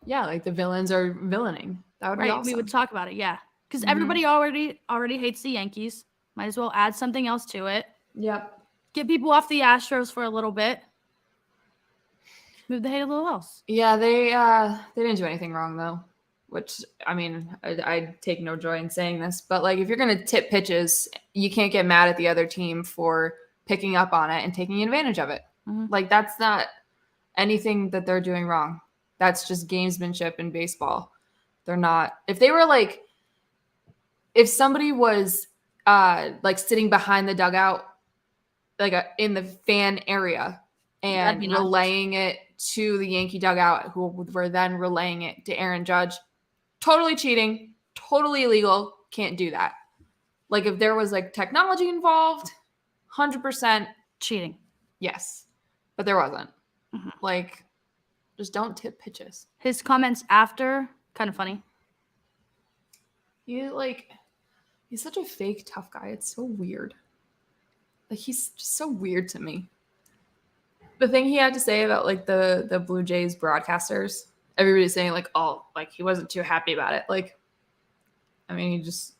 Yeah, like the villains are villaining. That would be awesome. We would talk about it, yeah. Because everybody already hates the Yankees. Might as well add something else to it. Yep. Get people off the Astros for a little bit. Move the hate a little else. Yeah, they didn't do anything wrong though. Which, I mean, I take no joy in saying this, but like if you're going to tip pitches, you can't get mad at the other team for picking up on it and taking advantage of it. Like that's not anything that they're doing wrong. That's just gamesmanship in baseball. They're not. If they were like, if somebody was like sitting behind the dugout, like in the fan area and relaying it to the Yankee dugout, who were then relaying it to Aaron Judge, totally cheating, totally illegal. Can't do that. Like if there was like technology involved, 100% cheating. Yes, but there wasn't. Like, just don't tip pitches. His comments after, kind of funny. He's such a fake tough guy. It's so weird. Like he's just so weird to me. The thing he had to say about like the Blue Jays broadcasters, everybody's saying like, oh, like he wasn't too happy about it. Like, I mean, he just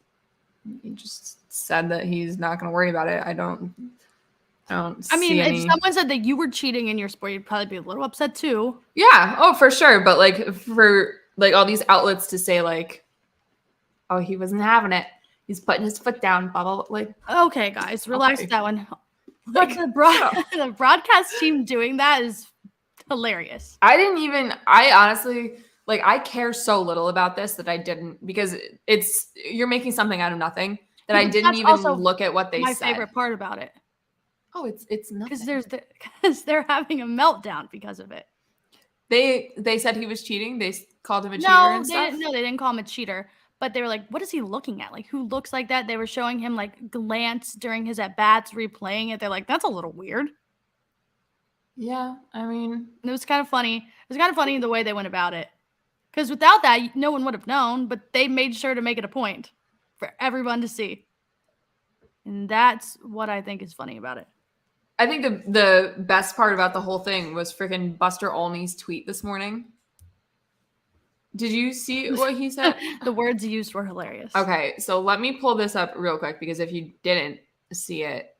said that he's not going to worry about it. I mean, if someone said that you were cheating in your sport, you'd probably be a little upset too. Yeah. Oh, for sure. But like for like all these outlets to say like, oh, he wasn't having it. He's putting his foot down. Blah, blah, blah. Like, okay, guys, relax that one. Like the broadcast team doing that is hilarious. I honestly, like, I care so little about this that I didn't, because you're making something out of nothing that I didn't even look at what they said. My favorite part about it. Oh, it's nothing. Because they're having a meltdown because of it. They said he was cheating. They called him a cheater and stuff. No, they didn't call him a cheater. But they were like, what is he looking at? Like, who looks like that? They were showing him, like, glance during his at-bats, replaying it. They're like, that's a little weird. Yeah, I mean. It was kind of funny. It was kind of funny the way they went about it. Because without that, no one would have known. But they made sure to make it a point for everyone to see. And that's what I think is funny about it. I think the best part about the whole thing was freaking Buster Olney's tweet this morning. Did you see what he said? The words used were hilarious. Okay, so let me pull this up real quick because if you didn't see it,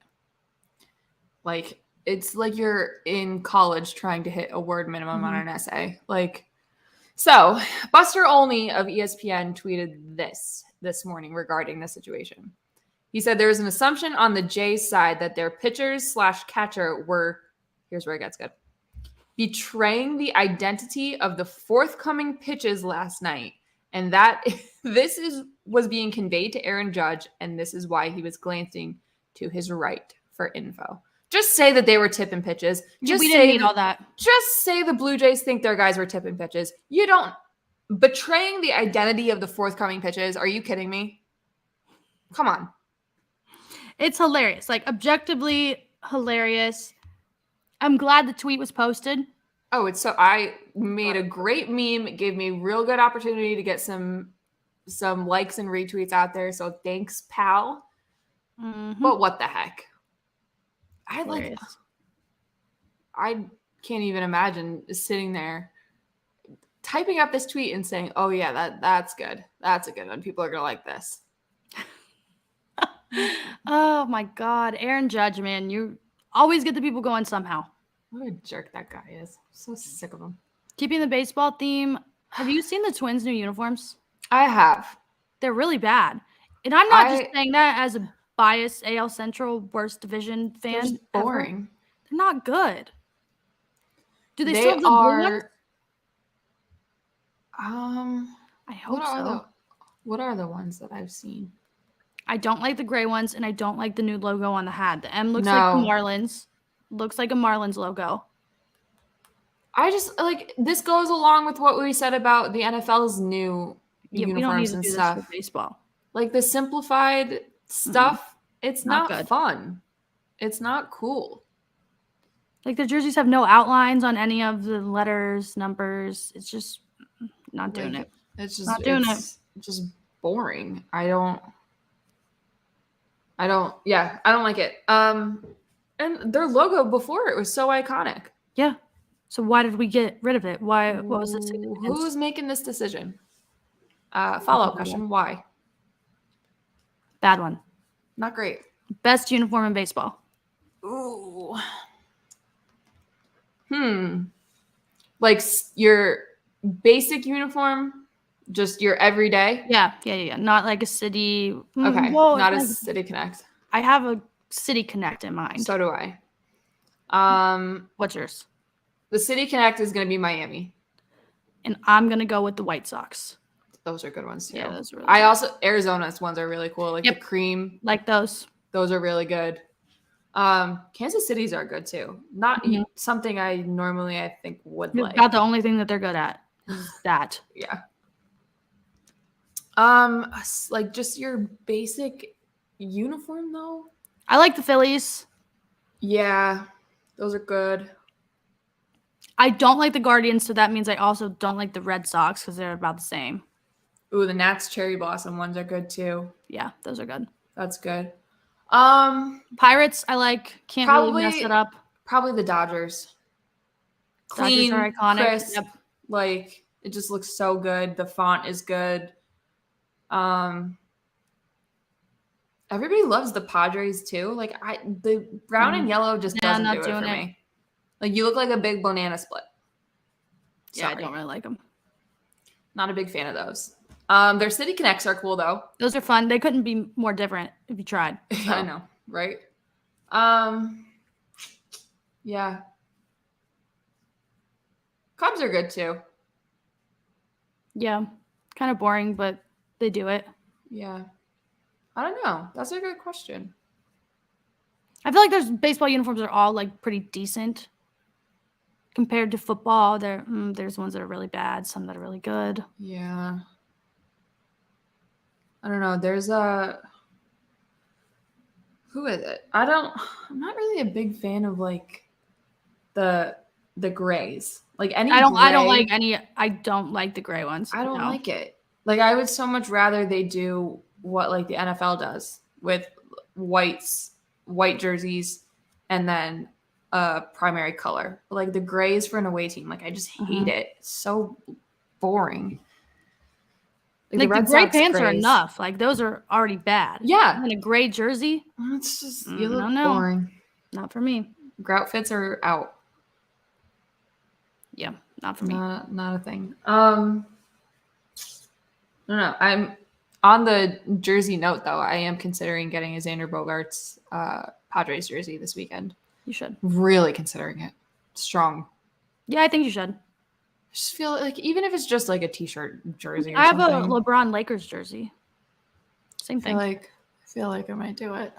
like it's like you're in college trying to hit a word minimum on an essay. Like, so Buster Olney of ESPN tweeted this morning regarding the situation. He said there is an assumption on the Jays side that their pitchers / catcher were, here's where it gets good, betraying the identity of the forthcoming pitches last night. And that was being conveyed to Aaron Judge, and this is why he was glancing to his right for info. Just say that they were tipping pitches. Just we didn't need all that. Just say the Blue Jays think their guys were tipping pitches. You don't. Betraying the identity of the forthcoming pitches. Are you kidding me? Come on. It's hilarious. Like, objectively hilarious. I'm glad the tweet was posted. Oh, I made a great meme. It gave me real good opportunity to get some likes and retweets out there. So thanks, pal. But what the heck? I can't even imagine sitting there typing up this tweet and saying, "Oh yeah, that's good. That's a good one. People are gonna like this." Oh my God, Aaron Judge, man, you always get the people going somehow. What a jerk that guy is. I'm so sick of him. Keeping the baseball theme, have you seen the Twins' new uniforms? I have. They're really bad, and I'm not just saying that as a biased AL Central worst division fan. They're just boring. Ever. They're not good. Do they still have the blue ones? I hope so. What are the ones that I've seen? I don't like the gray ones, and I don't like the new logo on the hat. The M looks like the Marlins. Looks like a Marlins logo. I just like this goes along with what we said about the NFL's new uniforms and stuff. This for baseball. Like the simplified stuff, it's not fun. It's not cool. Like the jerseys have no outlines on any of the letters, numbers. It's just not doing it. It's just not doing it. Just boring. I don't like it. And their logo before it was so iconic. Yeah. So why did we get rid of it? Why? What was it? Who's making this decision? Follow-up question. Why? Bad one. Not great. Best uniform in baseball. Ooh. Like your basic uniform, just your everyday? Yeah. Not like a city. Okay. Not a City Connect. I have a City Connect in mind. So do I. What's yours? The City Connect is going to be Miami. And I'm going to go with the White Sox. Those are good ones too. Yeah, those are really good. Also, Arizona's ones are really cool. Like the cream. Like those. Those are really good. Kansas City's are good too. Not something I normally I think would like. About the only thing that they're good at is that. Yeah. Like just your basic uniform though. I like the Phillies. Yeah, those are good. I don't like the Guardians, so that means I also don't like the Red Sox because they're about the same. Ooh, the Nats Cherry Blossom ones are good too. Yeah, those are good. That's good. Pirates, I like. Can't really mess it up. Probably the Dodgers. Clean, Dodgers are iconic. Crisp, like it just looks so good. The font is good. Everybody loves the Padres too. Like the brown and yellow just doesn't do it for me. Like you look like a big banana split. Sorry. Yeah, I don't really like them. Not a big fan of those. Their City Connects are cool though. Those are fun. They couldn't be more different if you tried. So. I know, right? Yeah. Cubs are good too. Yeah. Kind of boring, but they do it. Yeah. I don't know. That's a good question. I feel like there's baseball uniforms are all like pretty decent compared to football. There's ones that are really bad, some that are really good. Yeah. I don't know. There's who is it? I'm not really a big fan of like the grays. Like any I don't like the gray ones. I don't like it. Like I would so much rather they do what like the NFL does with white jerseys and then primary color. Like the grays for an away team. Like I just hate it. It's so boring. Like the gray pants are enough. Like those are already bad. Yeah. And a gray jersey. It's just you look no. boring. Not for me. Grout fits are out. Yeah, not for me. Not a thing. I don't know. I'm on the jersey note though. I am considering getting a Xander Bogaerts Padres jersey this weekend. You should. Really considering it. Strong. Yeah, I think you should. I just feel like even if it's just like a t-shirt jersey or I have something. a LeBron Lakers jersey. Same thing. I feel like I might do it.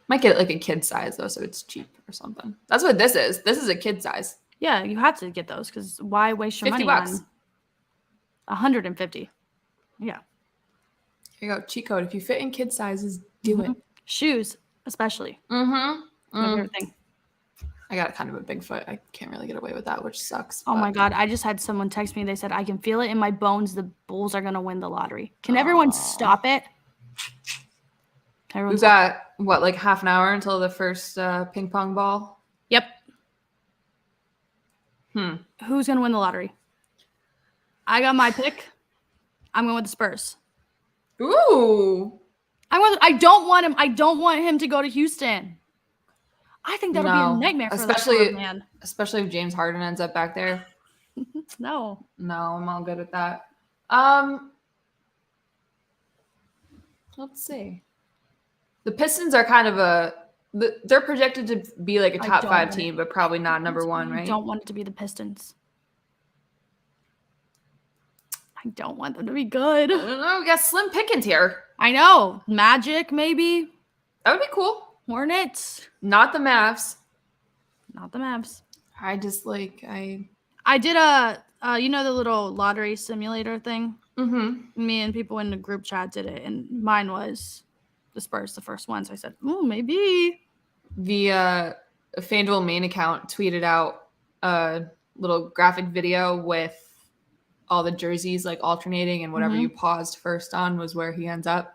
Might get like a kid size though, so it's cheap or something. That's what this is. This is a kid size. Yeah, you have to get those because why waste your money $50. on 150? Yeah. Here you go. Cheat code. If you fit in kid sizes, do it. Shoes, especially. My favorite thing. I got kind of a big foot. I can't really get away with that, which sucks. Oh my God. I just had someone text me. They said, I can feel it in my bones. The Bulls are going to win the lottery. Can everyone stop it? We've got, what, like half an hour until the first ping pong ball? Yep. Who's going to win the lottery? I got my pick. I'm going with the Spurs. Ooh. I don't want him. I don't want him to go to Houston. I think that'll be a nightmare for that man. Especially if James Harden ends up back there. No, I'm all good with that. Let's see. The Pistons are kind of they're projected to be like a top 5 team, but probably not number 1, right? I don't want it to be the Pistons. I don't want them to be good. I don't know. We got slim pickings here. I know. Magic, maybe. That would be cool. Hornets. Not the Mavs. Not the Mavs. I just I did the little lottery simulator thing. Mm-hmm. Me and people in the group chat did it, and mine was the Spurs, the first one. So I said, "Oh, maybe." The FanDuel main account tweeted out a little graphic video with all the jerseys like alternating, and whatever you paused first on was where he ends up.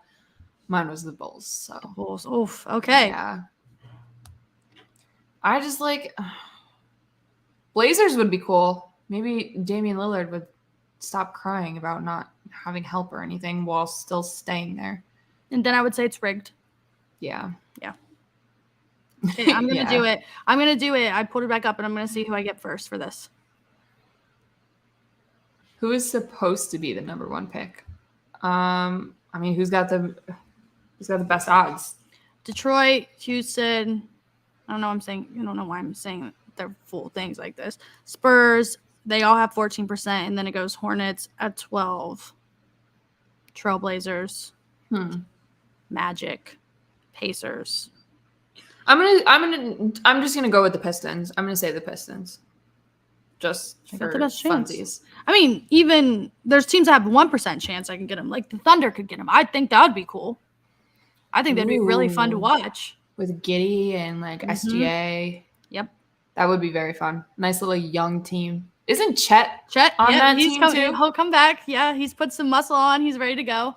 Mine was the Bulls. So the Bulls. Oof. Okay. Yeah. I just Blazers would be cool. Maybe Damian Lillard would stop crying about not having help or anything while still staying there. And then I would say it's rigged. Yeah. Yeah. Okay, I'm going to do it. I'm going to do it. I put it back up and I'm going to see who I get first for this. Who is supposed to be the number 1 pick? Who's got the best odds? Detroit, Houston. I don't know. I don't know why I'm saying they're full things like this. Spurs, they all have 14%, and then it goes Hornets at 12. Trailblazers, Magic, Pacers. I'm just gonna go with the Pistons. I'm gonna say the Pistons. Just for the best chance. funsies. I mean, even there's teams that have 1% chance I can get them. Like the Thunder could get them. I think that would be cool. I think that'd be really fun to watch. With Giddey and SGA. Yep. That would be very fun. Nice little young team. Isn't Chet on that team too? He'll come back. Yeah, he's put some muscle on. He's ready to go.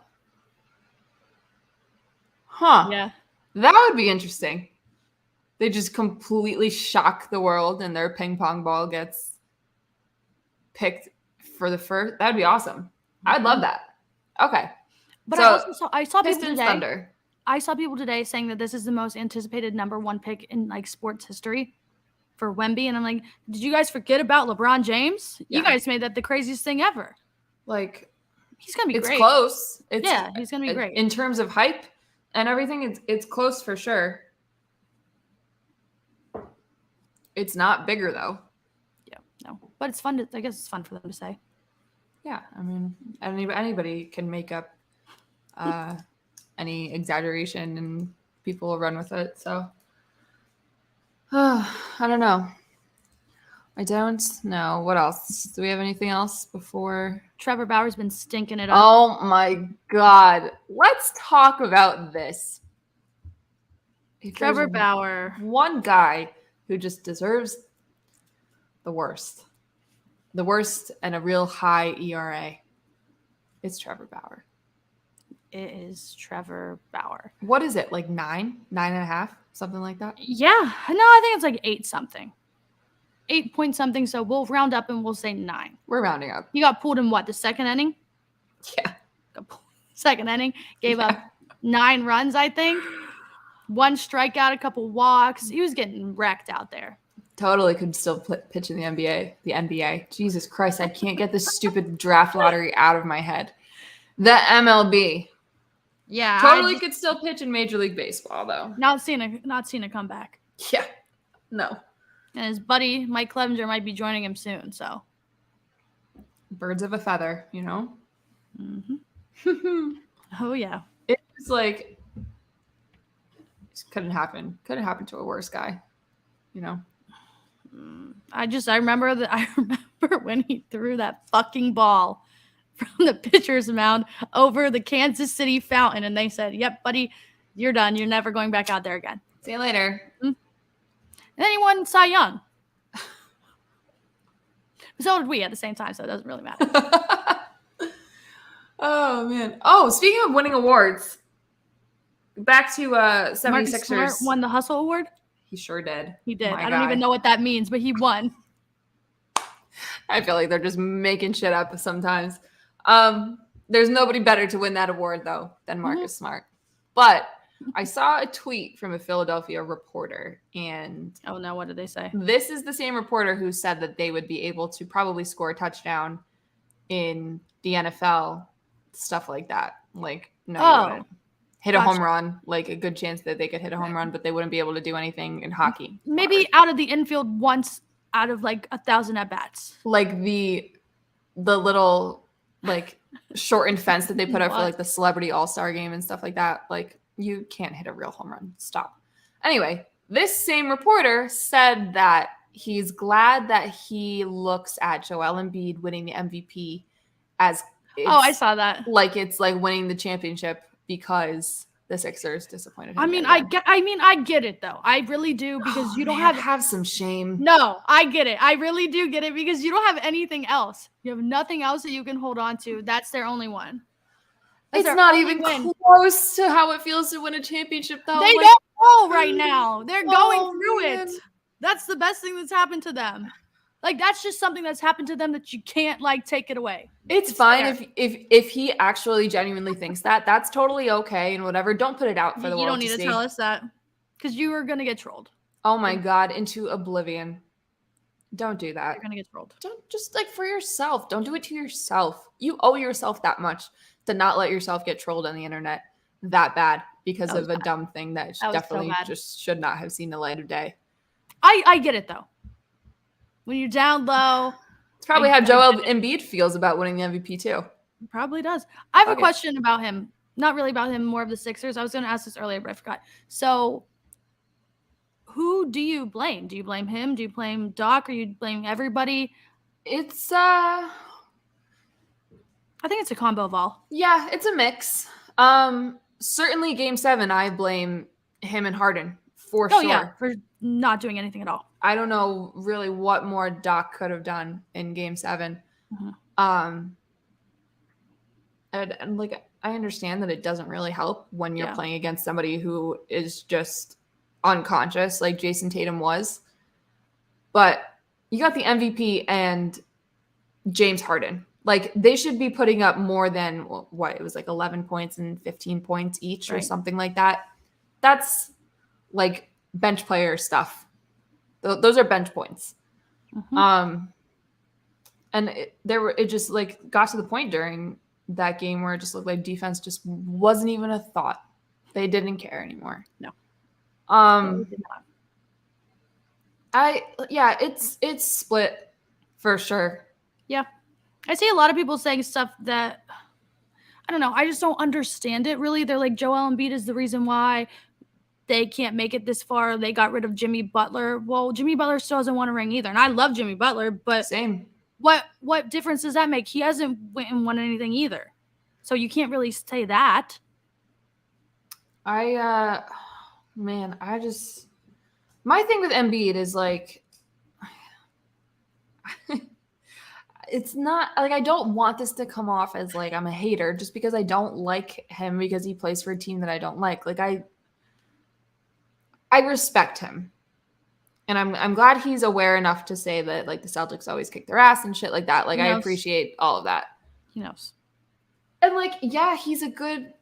Huh. Yeah. That would be interesting. They just completely shock the world and their ping pong ball gets picked for the first. That'd be awesome. I'd love that. Okay. But so, I saw people Pistons, today. Thunder. I saw people today saying that this is the most anticipated number 1 pick in sports history for Wemby. And I'm like, did you guys forget about LeBron James? Yeah. You guys made that the craziest thing ever. He's going to be great. It's close. He's going to be great. In terms of hype and everything, it's close for sure. It's not bigger though. Yeah, no. But it's fun I guess it's fun for them to say. Yeah, anybody can make up any exaggeration and people will run with it. So, I don't know. I don't know. What else? Do we have anything else before? Trevor Bauer's been stinking it up. Oh my God. Let's talk about this. Trevor Bauer. One guy who just deserves the worst. The worst and a real high ERA. It's Trevor Bauer. It is Trevor Bauer. What is it? 9.5? Something like that? Yeah. No, I think it's 8 something. 8 point something. So we'll round up and we'll say 9. We're rounding up. He got pulled in what? The second inning? Yeah. Second inning, gave up 9 runs, I think. 1 strikeout, a couple walks. He was getting wrecked out there. Totally could still pitch in the NBA. The NBA. Jesus Christ, I can't get this stupid draft lottery out of my head. The MLB. Yeah. Totally could still pitch in Major League Baseball, though. Not seeing a comeback. Yeah. No. And his buddy, Mike Clevenger, might be joining him soon, so. Birds of a feather, you know? Mm-hmm. Oh, yeah. It was like, it couldn't happen. Couldn't happen to a worse guy, you know? I remember when he threw that fucking ball from the pitcher's mound over the Kansas City fountain, and they said, "Yep, buddy, you're done. You're never going back out there again. See you later." And then he won Cy Young. So did we at the same time, so it doesn't really matter. Oh, man. Oh, speaking of winning awards, back to 76ers. Marcus Smart won the Hustle Award? He sure did. He did. I don't even know what that means, but he won. I feel like they're just making shit up sometimes. There's nobody better to win that award, though, than Marcus Smart. But I saw a tweet from a Philadelphia reporter, and oh no, what did they say? This is the same reporter who said that they would be able to probably score a touchdown in the NFL, stuff like that. Like, no, you wouldn't. Hit a home run, like a good chance that they could hit a home run, but they wouldn't be able to do anything in hockey. Maybe out of the infield once out of like 1,000 at bats. Like the little like shortened fence that they put out for like the celebrity all-star game and stuff like that. Like, you can't hit a real home run. Stop. Anyway, this same reporter said that he's glad that he looks at Joel Embiid winning the MVP as I saw that. Like it's like winning the championship because the Sixers disappointed him. I mean, I get it though. I really do, because you don't have some shame. No, I get it. I really do get it, because you don't have anything else. You have nothing else that you can hold on to. That's their only one. It's not even close to how it feels to win a championship, though. They don't know right now. They're going through it. That's the best thing that's happened to them. Like, that's just something that's happened to them that you can't, like, take it away. It's fine if he actually genuinely thinks that. That's totally okay and whatever. Don't put it out for the world to see. You don't need to tell us that, because you are going to get trolled. Oh, my God. Into oblivion. Don't do that. You're going to get trolled. Don't, just, like, for yourself. Don't do it to yourself. You owe yourself that much to not let yourself get trolled on the internet that bad because of a dumb thing that definitely just should not have seen the light of day. I get it, though. When you're down low. It's probably how Joel Embiid feels about winning the MVP, too. He probably does. I have a question about him. Not really about him, more of the Sixers. I was going to ask this earlier, but I forgot. So, who do you blame? Do you blame him? Do you blame Doc? Or you blame everybody? It's, I think it's a combo of all. Yeah, it's a mix. Certainly Game 7, I blame him and Harden for sure. Yeah, for not doing anything at all. I don't know really what more Doc could have done in Game 7. And like, I understand that it doesn't really help when you're playing against somebody who is just unconscious, like Jason Tatum was. But you got the MVP and James Harden. Like, they should be putting up more than what it was, like 11 points and 15 points each or something like that. That's like bench player stuff. Those are bench points. And it just like got to the point during that game where it just looked like defense just wasn't even a thought. They didn't care anymore. No. It's split for sure. Yeah. I see a lot of people saying stuff that, I don't know, I just don't understand it really. They're like, Joel Embiid is the reason why they can't make it this far. They got rid of Jimmy Butler. Well, Jimmy Butler still doesn't want a ring either. And I love Jimmy Butler, but same. What difference does that make? He hasn't won anything either. So you can't really say that. My thing with Embiid is like, it's not like I don't want this to come off as like I'm a hater just because I don't like him because he plays for a team that I don't like. Like I respect him. And I'm glad he's aware enough to say that like the Celtics always kick their ass and shit like that. Like I appreciate all of that. He knows. And like, yeah, he's a good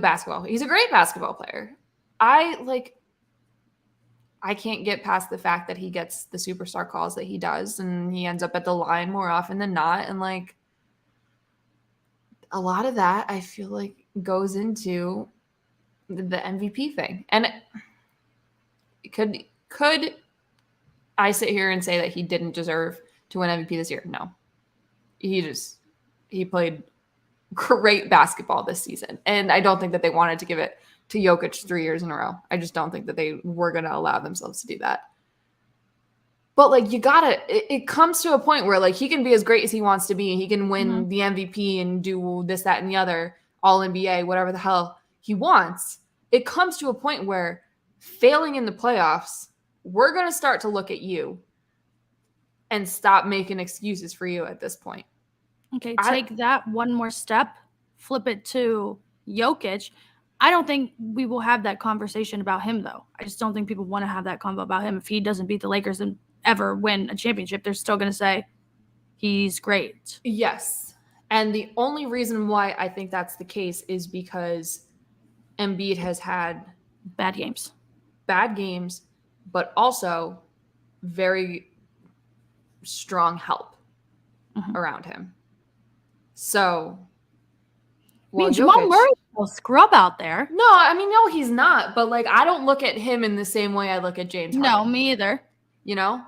basketball. He's a great basketball player. I can't get past the fact that he gets the superstar calls that he does, and he ends up at the line more often than not. And like, a lot of that I feel like goes into the MVP thing. And could I sit here and say that he didn't deserve to win MVP this year? No. He played great basketball this season. And I don't think that they wanted to give it to Jokic 3 years in a row. I just don't think that they were going to allow themselves to do that. But like, it comes to a point where like he can be as great as he wants to be. He can win the MVP and do this, that, and the other, all NBA, whatever the hell he wants. It comes to a point where failing in the playoffs, we're going to start to look at you and stop making excuses for you at this point. Okay, take that one more step, flip it to Jokic. I don't think we will have that conversation about him, though. I just don't think people want to have that convo about him. If he doesn't beat the Lakers and ever win a championship, they're still going to say he's great. Yes. And the only reason why I think that's the case is because Embiid has had bad games, but also very strong help around him. So, Jamal Murray's a scrub out there. No, he's not. But like, I don't look at him in the same way I look at James Harden. No, me either. You know?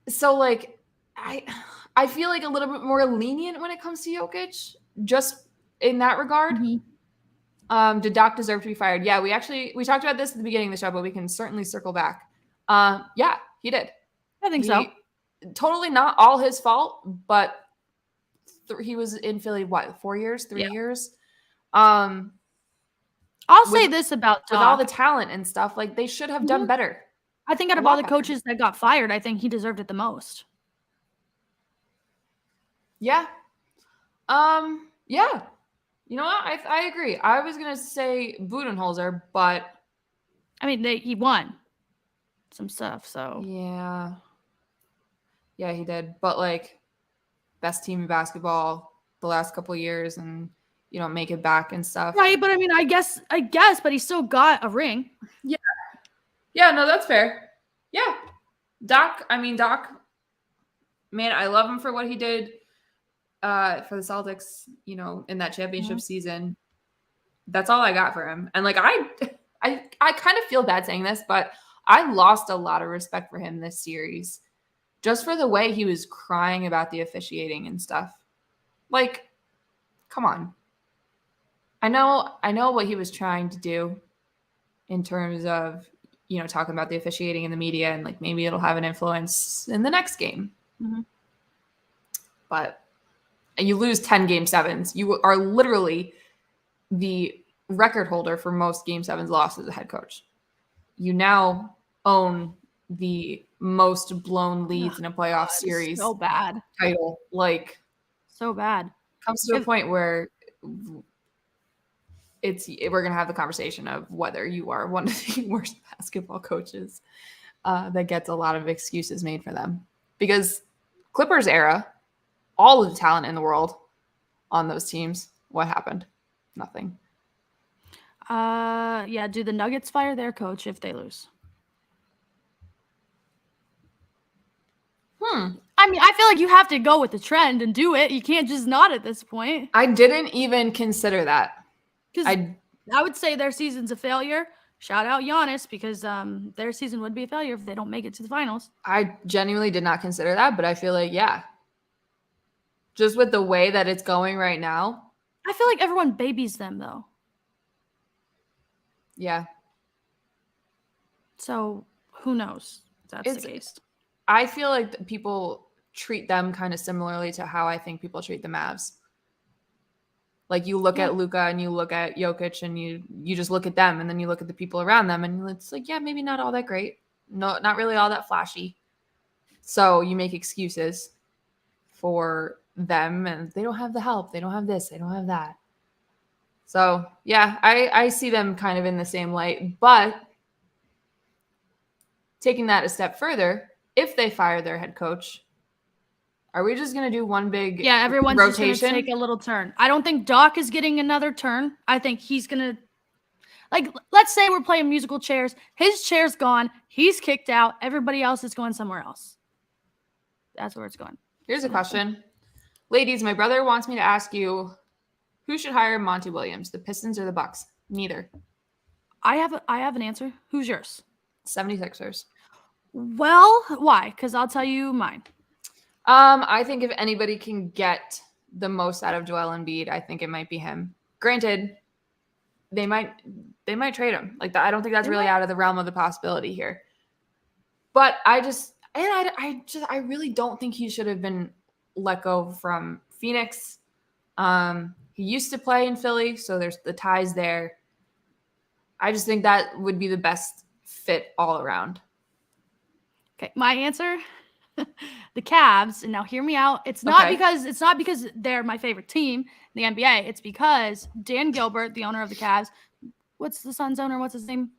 So like, I feel like a little bit more lenient when it comes to Jokic, just in that regard. Did Doc deserve to be fired? Yeah, we talked about this at the beginning of the show, but we can certainly circle back. Yeah, he did. I think so. Totally not all his fault, but he was in Philly, 3 years? I'll say this about Doc. With all the talent and stuff, like they should have done better. I think out of all the coaches that got fired, I think he deserved it the most. Yeah. Yeah. You know what? I agree. I was going to say Budenholzer, but I mean, he won some stuff, so. Yeah. Yeah, he did. But like, best team in basketball the last couple of years, and you don't make it back and stuff. Right, but I mean, I guess, but he still got a ring. Yeah. Yeah, no, that's fair. Yeah. Doc, man, I love him for what he did for the Celtics, in that championship season. That's all I got for him. And like, I kind of feel bad saying this, but I lost a lot of respect for him this series just for the way he was crying about the officiating and stuff. Like, come on. I know what he was trying to do in terms of, talking about the officiating in the media, and like maybe it'll have an influence in the next game. But you lose 10 game sevens. You are literally the record holder for most game sevens lost as a head coach. You now own the most blown leads in a playoff series. So bad. Title. Like, so bad. Comes to a point where we're going to have the conversation of whether you are one of the worst basketball coaches that gets a lot of excuses made for them. Because Clippers era, all of the talent in the world on those teams, what happened? Nothing. Yeah, do the Nuggets fire their coach if they lose? I mean, I feel like you have to go with the trend and do it. You can't just not at this point. I didn't even consider that. Because I would say their season's a failure. Shout out Giannis, because their season would be a failure if they don't make it to the finals. I genuinely did not consider that, but I feel like, yeah. Just with the way that it's going right now. I feel like everyone babies them, though. Yeah. So, who knows if that's the case. I feel like people treat them kind of similarly to how I think people treat the Mavs. Like, you look at Luka and you look at Jokic and you just look at them, and then you look at the people around them, and it's like, yeah, maybe not all that great. No, not really all that flashy. So you make excuses for them, and they don't have the help. They don't have this. They don't have that. So, yeah, I see them kind of in the same light. But taking that a step further, if they fire their head coach, Are we just going to do one big everyone's rotation? just going to take a little turn. I don't think Doc is getting another turn. I think he's going to, like, let's say we're playing musical chairs. His chair's gone. He's kicked out. Everybody else is going somewhere else. That's where it's going. Here's a question. Ladies, my brother wants me to ask you, who should hire Monty Williams, the Pistons or the Bucks? Neither. I have an answer. Who's yours? 76ers. Well, why? Because I'll tell you mine. I think if anybody can get the most out of Joel Embiid, I think it might be him. Granted, they might trade him. Like, I don't think that's really out of the realm of the possibility here. But I really don't think he should have been let go from Phoenix. He used to play in Philly, so there's the ties there. I just think that would be the best fit all around. Okay, my answer, the Cavs, and now hear me out. It's not because they're my favorite team in the NBA. It's because Dan Gilbert, the owner of the Cavs, what's the Suns owner? What's his name?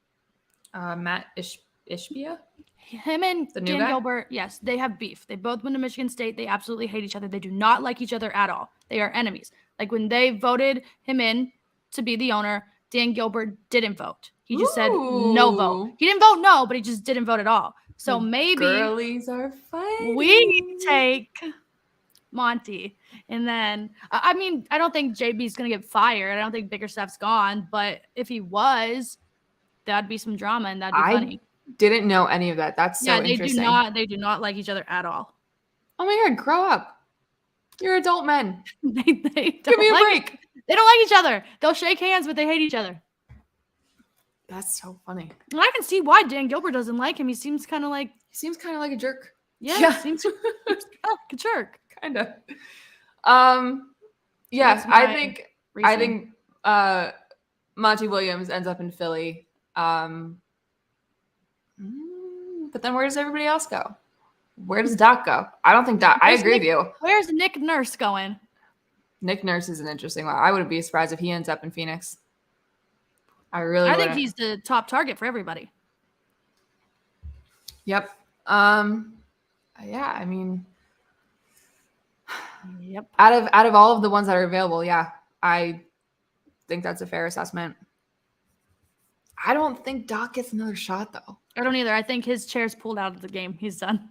Matt Ishbia? Him and Dan Gilbert, yes, they have beef. They both went to Michigan State. They absolutely hate each other. They do not like each other at all. They are enemies. Like, when they voted him in to be the owner, Dan Gilbert didn't vote. He just said no vote. He didn't vote no, but he just didn't vote at all. So maybe girlies are fighting. We take Monty. And then, I mean, I don't think JB's going to get fired. I don't think Bickerstaff's gone. But if he was, that'd be some drama and that'd be funny. Didn't know any of that. That's so interesting. They do not like each other at all. Oh my God, grow up. You're adult men. They Give me a break. They don't like each other. They'll shake hands, but they hate each other. That's so funny. And I can see why Dan Gilbert doesn't like him. He seems kind of like a jerk. Yeah. He seems like a jerk. Kind of. Yeah, I think Monty Williams ends up in Philly. But then where does everybody else go? Where does Doc go? I don't think Doc. I agree with you. Where's Nick Nurse going? Nick Nurse is an interesting one. I wouldn't be surprised if he ends up in Phoenix. I think he's the top target for everybody. Yep. Yeah, I mean, yep. Out of all of the ones that are available, yeah, I think that's a fair assessment. I don't think Doc gets another shot, though. I don't either. I think his chair's pulled out of the game. He's done.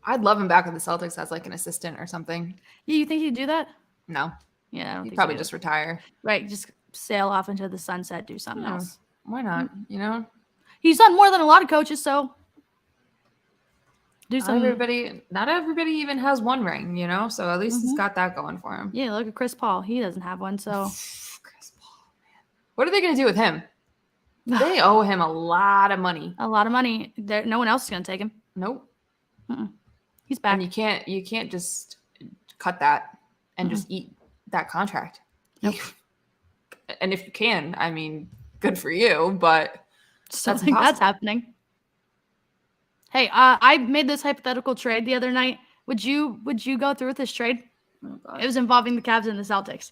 I'd love him back with the Celtics as like an assistant or something. Yeah, you think he'd do that? No. Yeah, I don't think probably just retire. Right, just sail off into the sunset, do something else. Why not? You know, he's done more than a lot of coaches, so do something. Not everybody even has one ring, you know. So at least he's got that going for him. Yeah, look at Chris Paul. He doesn't have one. So Chris Paul, man, what are they going to do with him? They owe him a lot of money. A lot of money. No one else is going to take him. Nope. He's back. And you can't just cut that and just eat that contract. Nope. And if you can, I mean, good for you, but that's happening. Hey, I made this hypothetical trade the other night. Would you go through with this trade? Oh, it was involving the Cavs and the Celtics.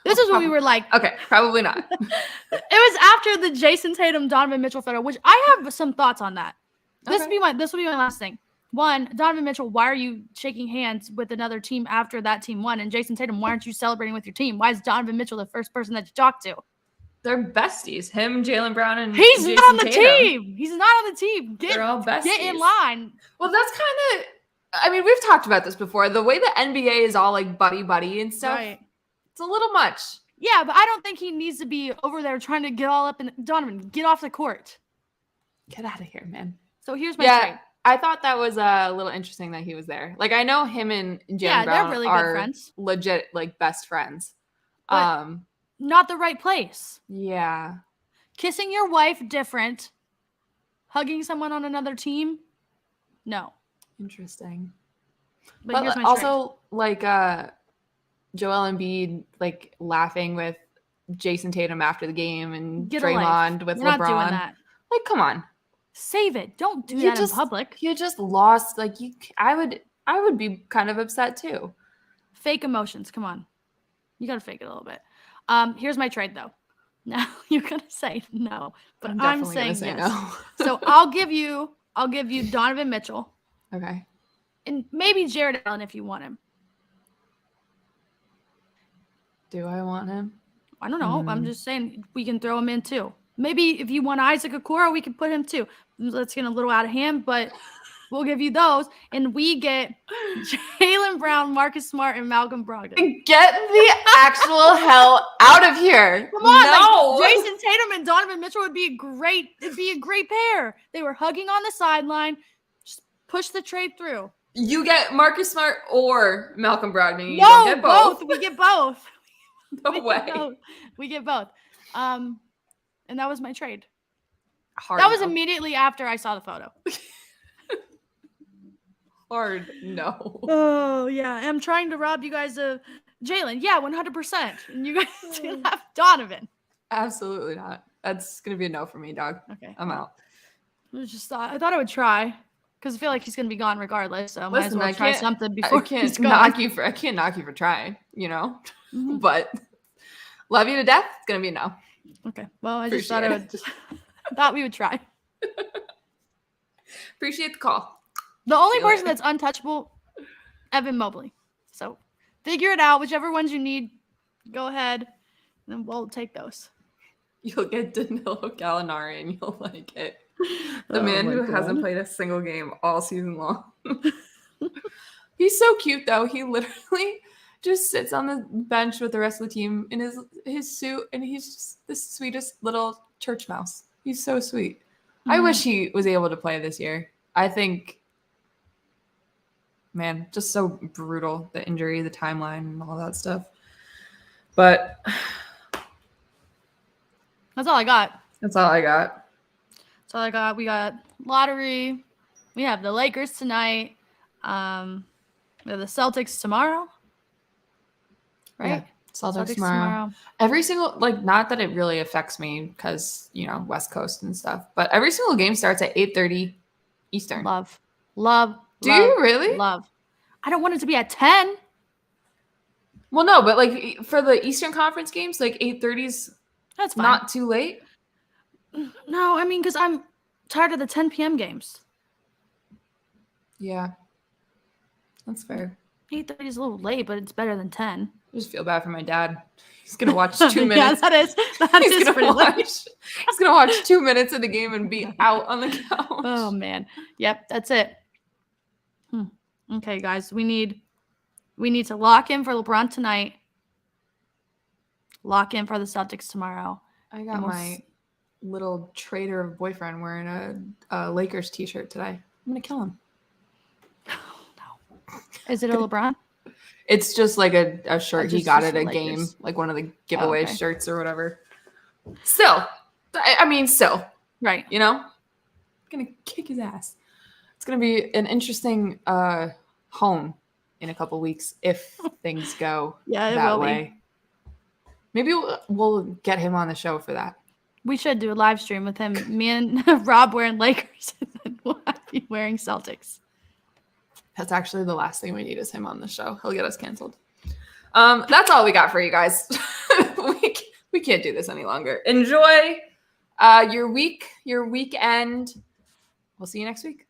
This is what we were like. Okay, probably not. It was after the Jason Tatum, Donovan Mitchell photo, which I have some thoughts on that. This will be my last thing. One, Donovan Mitchell, why are you shaking hands with another team after that team won? And Jason Tatum, why aren't you celebrating with your team? Why is Donovan Mitchell the first person that you talk to? They're besties. Him, Jaylen Brown, and he's Jason not on the Tatum. team. He's not on the team. They're all besties. Get in line. Well, that's kind of. I mean, we've talked about this before. The way the NBA is all like buddy and stuff. Right. It's a little much. Yeah, but I don't think he needs to be over there trying to get all up in. Donovan, get off the court. Get out of here, man. So here's my trade. I thought that was a little interesting that he was there. Like, I know him and Jaylen Brown they're really are good friends. Legit, like, best friends. But not the right place. Yeah. Kissing your wife, different. Hugging someone on another team, no. Interesting. But here's my also, like, Joel Embiid, like, laughing with Jason Tatum after the game and Draymond with LeBron. Not doing that. Like, come on. Save it. Don't do that in public. You just lost. Like, I would be kind of upset too. Fake emotions. Come on. You got to fake it a little bit. Here's my trade, though. Now you're going to say no, but I'm saying yes. No. So I'll give you Donovan Mitchell Okay. And maybe Jared Allen if you want him. Do I want him? I don't know. I'm just saying we can throw him in too. Maybe if you want Isaac Okoro, we can put him too. Let's get a little out of hand, but we'll give you those. And we get Jaylen Brown, Marcus Smart, and Malcolm Brogdon. Get the actual hell out of here. Come on. No. Like, Jason Tatum and Donovan Mitchell would be it'd be a great pair. They were hugging on the sideline. Just push the trade through. You get Marcus Smart or Malcolm Brogdon. You No, don't get both. We get both. No way. We get both. And that was my trade. Hard that was no. immediately after I saw the photo. Hard no. Oh, yeah. I'm trying to rob you guys of Jaylen. Yeah, 100%. And you guys can have Donovan. Absolutely not. That's going to be a no for me, dog. Okay. I'm out. I thought I would try because I feel like he's going to be gone regardless. So I might as Listen, well try something before I can't he's gone. knock you for trying, you know? Mm-hmm. But love you to death. It's going to be a no. Okay. Well, I just Appreciate thought we would try. Appreciate the call. The only person that's untouchable, Evan Mobley. So figure it out. Whichever ones you need, go ahead, and we'll take those. You'll get Danilo Gallinari, and you'll like it. The man who hasn't played a single game all season long. He's so cute, though. He literally just sits on the bench with the rest of the team in his suit, and he's just the sweetest little church mouse. He's so sweet. Mm-hmm. I wish he was able to play this year. I think, man, just so brutal, the injury, the timeline, and all that stuff. But that's all I got. That's all I got. We got lottery. We have the Lakers tonight. We have the Celtics tomorrow. Right? Yeah, Celtics tomorrow. Every single, not that it really affects me because, West Coast and stuff, but every single game starts at 8:30 Eastern. Love. Do you really? Love. I don't want it to be at 10. Well, no, but for the Eastern Conference games, 8:30's that's fine. Not too late? No, I mean, because I'm tired of the 10 p.m. games. Yeah. That's fair. 8:30 is a little late, but it's better than 10. I just feel bad for my dad. He's going to watch 2 minutes. Yeah, that is pretty late. He's going to watch 2 minutes of the game and be out on the couch. Oh, man. Yep, that's it. Okay, guys, we need to lock in for LeBron tonight. Lock in for the Celtics tomorrow. I got my little traitor of boyfriend wearing a Lakers t-shirt today. I'm going to kill him. Oh, no. Is it a LeBron? It's just a shirt he got at a game, Lakers. one of the giveaway shirts or whatever. Still. Right. I'm going to kick his ass. It's going to be an interesting home in a couple weeks if things go that way. Maybe we'll get him on the show for that. We should do a live stream with him. Me and Rob wearing Lakers, and then we'll be wearing Celtics. That's actually the last thing we need is him on the show. He'll get us canceled. That's all we got for you guys. We can't do this any longer. Enjoy your week, your weekend. We'll see you next week.